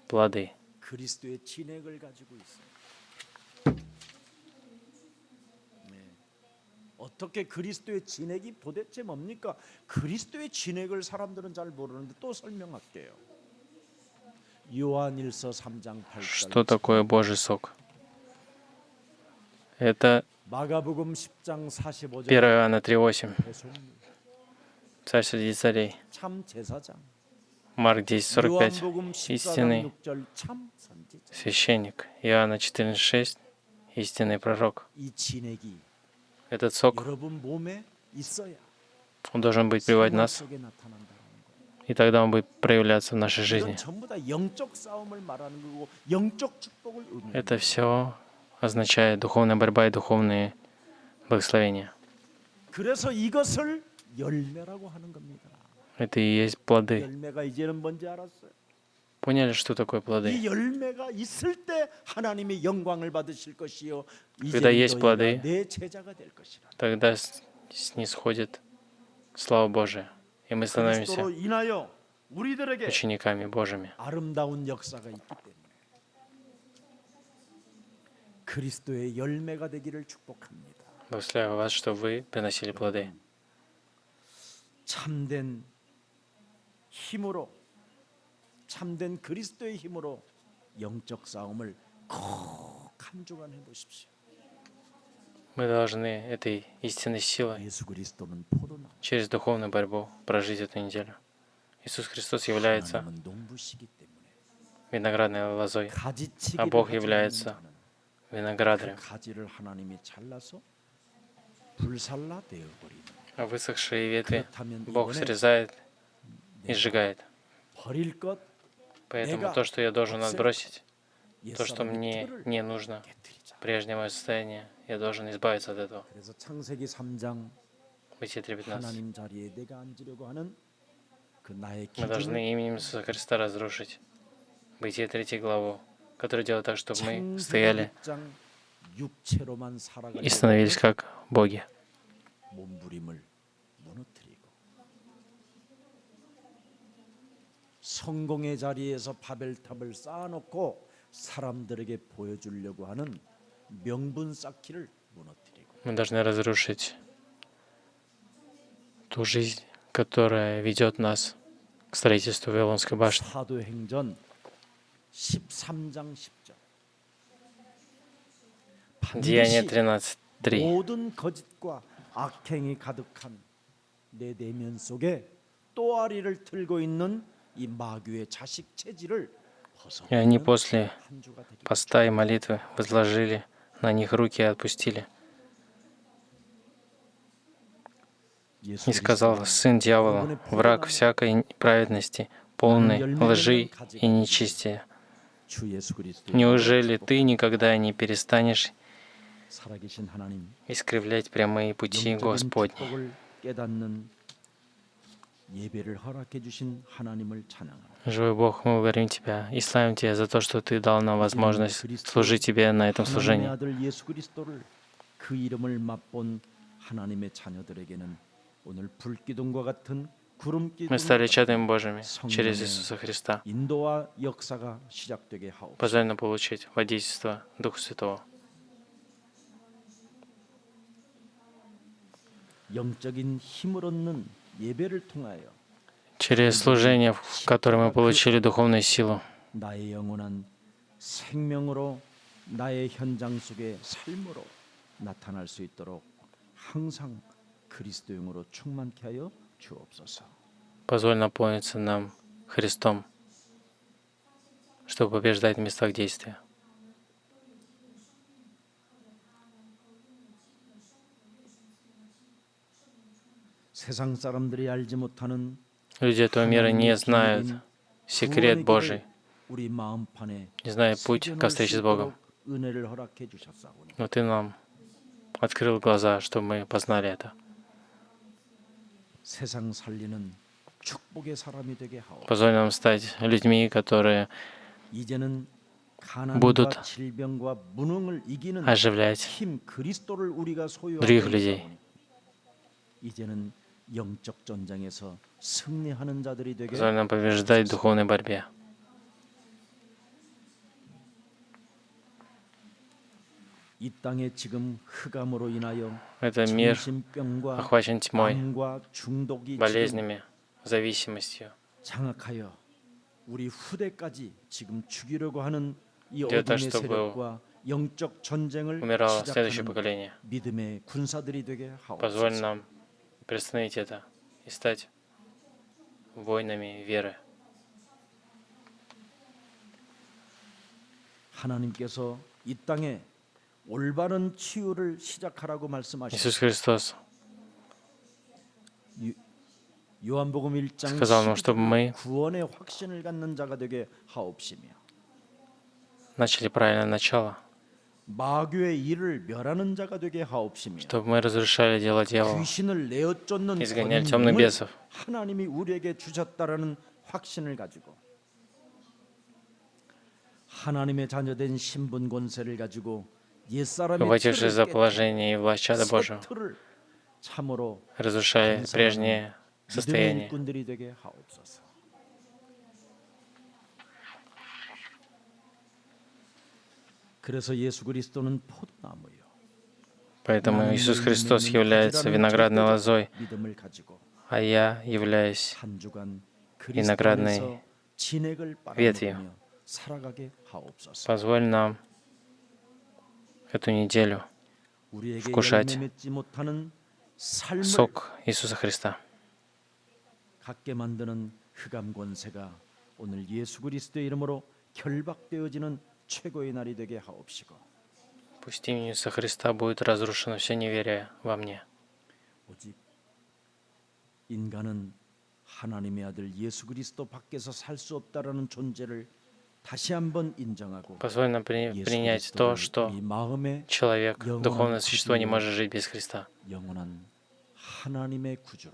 плоды. 그리스도의 진액을 가지고 있어요. 네. 어떻게 그리스도의 진액이 도대체 뭡니까? 그리스도의 진액을 사람들은 잘 모르는데 또 설명할게요. 요한일서 3장 8절. Что такое Божий сок? Это 마가복음 10장 45절. 1 Иоанна 3:8. Царь среди царей. 참 제사장. Марк 10:45. 요한복음 14장 Истинный 6절 참 선지자. священник. Иоанна 14:6. Истинный пророк. 이 진액이 Этот сок, 여러분 몸에 있어야 он должен быть приводить 생활 нас, 속에 나타난다는 거예요. и тогда он будет проявляться в нашей жизни. 이건 전부 다 영적 싸움을 말하는 거고 영적 축복을 의미합니다. Это все означает духовная борьба и духовные благословения. 그래서 이것을 열매라고 하는 겁니다. Это и есть плоды. 열매가 이제는 뭔지 알았어요? Поняли, что такое плоды? 이 열매가 있을 때 하나님이 영광을 받으실 것이요 Когда 이제는 есть плоды, 너희가 내 제자가 될 것이라. Тогда снисходит слава Божия, и мы становимся 그리스도로 인하여 우리들에게 учениками Божьими. 아름다운 역사가 있기 때문에 그리스도의 열매가 되기를 축복합니다. Благословляю вас, что вы приносили плоды. 참된 힘으로 참된 그리스도의 힘으로 영적 싸움을 꼭 한 주간 해보십시오. Мы должны этой истинной силой 예수 그리스도는 포도나무, через духовную борьбу прожить эту неделю. Иисус Христос является 하나님은 농부시기 때문에 виноградной лозой, а 가지치기를 Бог 하지 않는 является 자는 그 виноградарем. 가지를 하나님이 잘라서 불살라 되어버리는. А высохшие ветви 그렇다면 Бог 이번에 срезает и сжигает. 버릴 것 Поэтому то, что я должен отбросить, то, что 옛사람의 мне 틀을 не нужно, 깨뜨리자. прежнее мое состояние, я должен избавиться от этого. 그래서 창세기 3장 Бытие 3.15. 하나님 자리에 내가 앉으려고 하는 그 나의 Мы должны 기준을 именем Иисуса Христа разрушить Бытие 3 главу, которая делает так, чтобы мы 창세기 стояли 6장 육체로만 и 살아가려고 становились 하는 как боги. 몸부림을 무너뜨리고 성공의 자리에서 바벨탑을 쌓아놓고 사람들에게 보여주려고 하는 명분 쌓기를 무너뜨리고 Мы должны разрушить ту жизнь, которая ведет нас к строительству Вавилонской башни. 사도행전 13장 10절 Деяние 반드시 13.3. 모든 거짓과 악행이 가득한 내 내면 속에 또아리를 틀고 있는 이 마귀의 자식 체질을 И они 벗어내는 после 한 주가 되기를 поста и молитвы возложили на них руки и отпустили. 예수 И сказал: «Сын дьявола, 여러분의 враг 포도나무, всякой праведности, полной лжи и нечестия. 주 예수 그리스도의 Неужели 축복, ты никогда не перестанешь 살아계신 하나님 искривлять прямые пути 영적인 Господни?» 축복을 깨닫는 예배를 허락해 주신 하나님을 찬양합니다. Живой Бог, мы благодарим Тебя и славим Тебя за то, что Ты дал нам возможность служить Тебе на этом 하나님의 служении. 아들 예수 그리스도를 그 이름을 맛본 하나님의 자녀들에게는 오늘 불기둥과 같은 구름 기둥 Мы стали чадами Божьими через Иисуса Христа. 인도와 역사가 시작되게 하옵소서. Позволь нам получить водительство Духа Святого. 영적인 힘을 얻는 예배를 통하여 Через служение, в котором мы получили духовную силу, 나의 영원한 생명으로 나의 현장 속의 삶으로 나타날 수 있도록 항상 그리스도용으로 충만케 하여 주옵소서. позволь наполниться нам Христом, чтобы побеждать в местах действия. 세상 사람들이 알지 못하는 Люди этого мира не знают секрет Божий, 우리 마음판에 не знают путь ко встрече с Богом. 은혜를 허락해 주셨사오니 Но Ты нам открыл глаза, чтобы мы познали это. 세상 살리는 축복의 사람이 되게 하옵소서. Позволь нам стать людьми, которые 이제는 будут 가난과 질병과 무능을 이기는 оживлять 힘 그리스도를 우리가 소유하고 других людей. 있사오니 이제는 영적 전쟁에서 승리하는 자들이 되게 Позволь нам побеждать в духовной борьбе. 이 땅에 지금 흑암으로 인하여 Этот мир 정신병과 охвачен тьмой, 암과 중독이 지금 болезнями, зависимостью. 장악하여 우리 후대까지 지금 죽이려고 하는 이 Для того, 어둠의 чтобы 세력과 영적 전쟁을 Умирало следующее 시작하는 поколение. 믿음의 군사들이 되게 Позволь 하옵소서. нам приостановить это и стать воинами веры. 하나님께서 이 땅에 올바른 치유를 시작하라고 말씀하셨습니다. Иисус Христос 요한복음 1장 сказал нам, чтобы мы 구원의 확신을 갖는 자가 되게 하옵시며 начали правильное начало, 마귀의 일을 멸하는 자가 되게 하옵시며 чтобы мы разрушали дело дьявола, 귀신을 내어쫓는 изгоняли темных 권능을 бесов, 하나님이 우리에게 주셨다라는 확신을 가지고 하나님의 자녀된 신분 권세를 가지고 옛사람의 ухватившись за 틀을 положение и власть чада 깨뜨려 Божьего, 새 틀을 참으로 разрушая прежнее 믿음의 состояние. 일꾼들이 되게 하옵소서. 그래서 예수 그리스도는 포도나무요. Поэтому Иисус Христос является виноградной лозой, 믿음을 가지고 а я являюсь 한 주간 виноградной 그리스도 진액을 ветвью. 빨아먹으며 살아가게 하옵소서. Позволь нам эту неделю 우리에게 вкушать 열매 맺지 못하는 삶을 сок Иисуса Христа. 갖게 만드는 흑암 권세가 오늘 예수 그리스도의 이름으로 결박되어지는 최고의 날이 되게 하옵시고 Пусть именем Иисуса Христа будет разрушено все неверие во мне. 오직 인간은 하나님의 아들 예수 그리스도 밖에서 살 수 없다라는 존재를 다시 한번 인정하고 Позволь нам 예수 принять то, 그리스도를 что 우리 마음에 человек, 영원한 духовное существо, не 구주로, может жить без Христа. 영원한 하나님의 구주로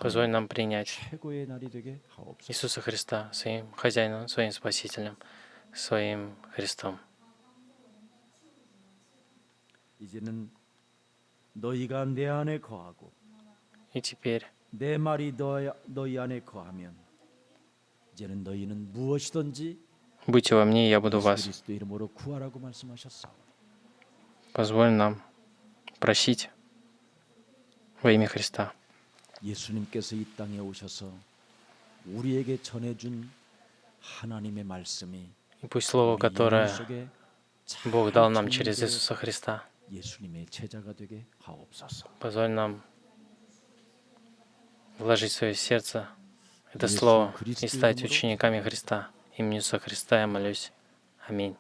Позволь 영접하는 нам принять 최고의 날이 되게 하옵소서. Иисуса Христа своим хозяином, своим спасителем, своим Христом. 이제는 너희가 내 안에 거하고 И теперь 내 말이 너희 안에 거하면 이제는 너희는 무엇이든지 будьте во мне, и я буду в 예수 вас. 그리스도 이름으로 구하라고 말씀하셨사오니 Позволь нам просить во имя Христа. 예수님께서 이 땅에 오셔서 우리에게 전해준 하나님의 말씀이 И пусть Слово, 우리 영혼 которое 속에 잘 Бог дал нам через 정리되어 Иисуса Христа, 예수님의 제자가 되게 하옵소서. позволь нам вложить в свое сердце это 예수 Слово и 그리스도 стать 이름으로 учениками Христа. Именем Иисуса Христа я молюсь. Аминь.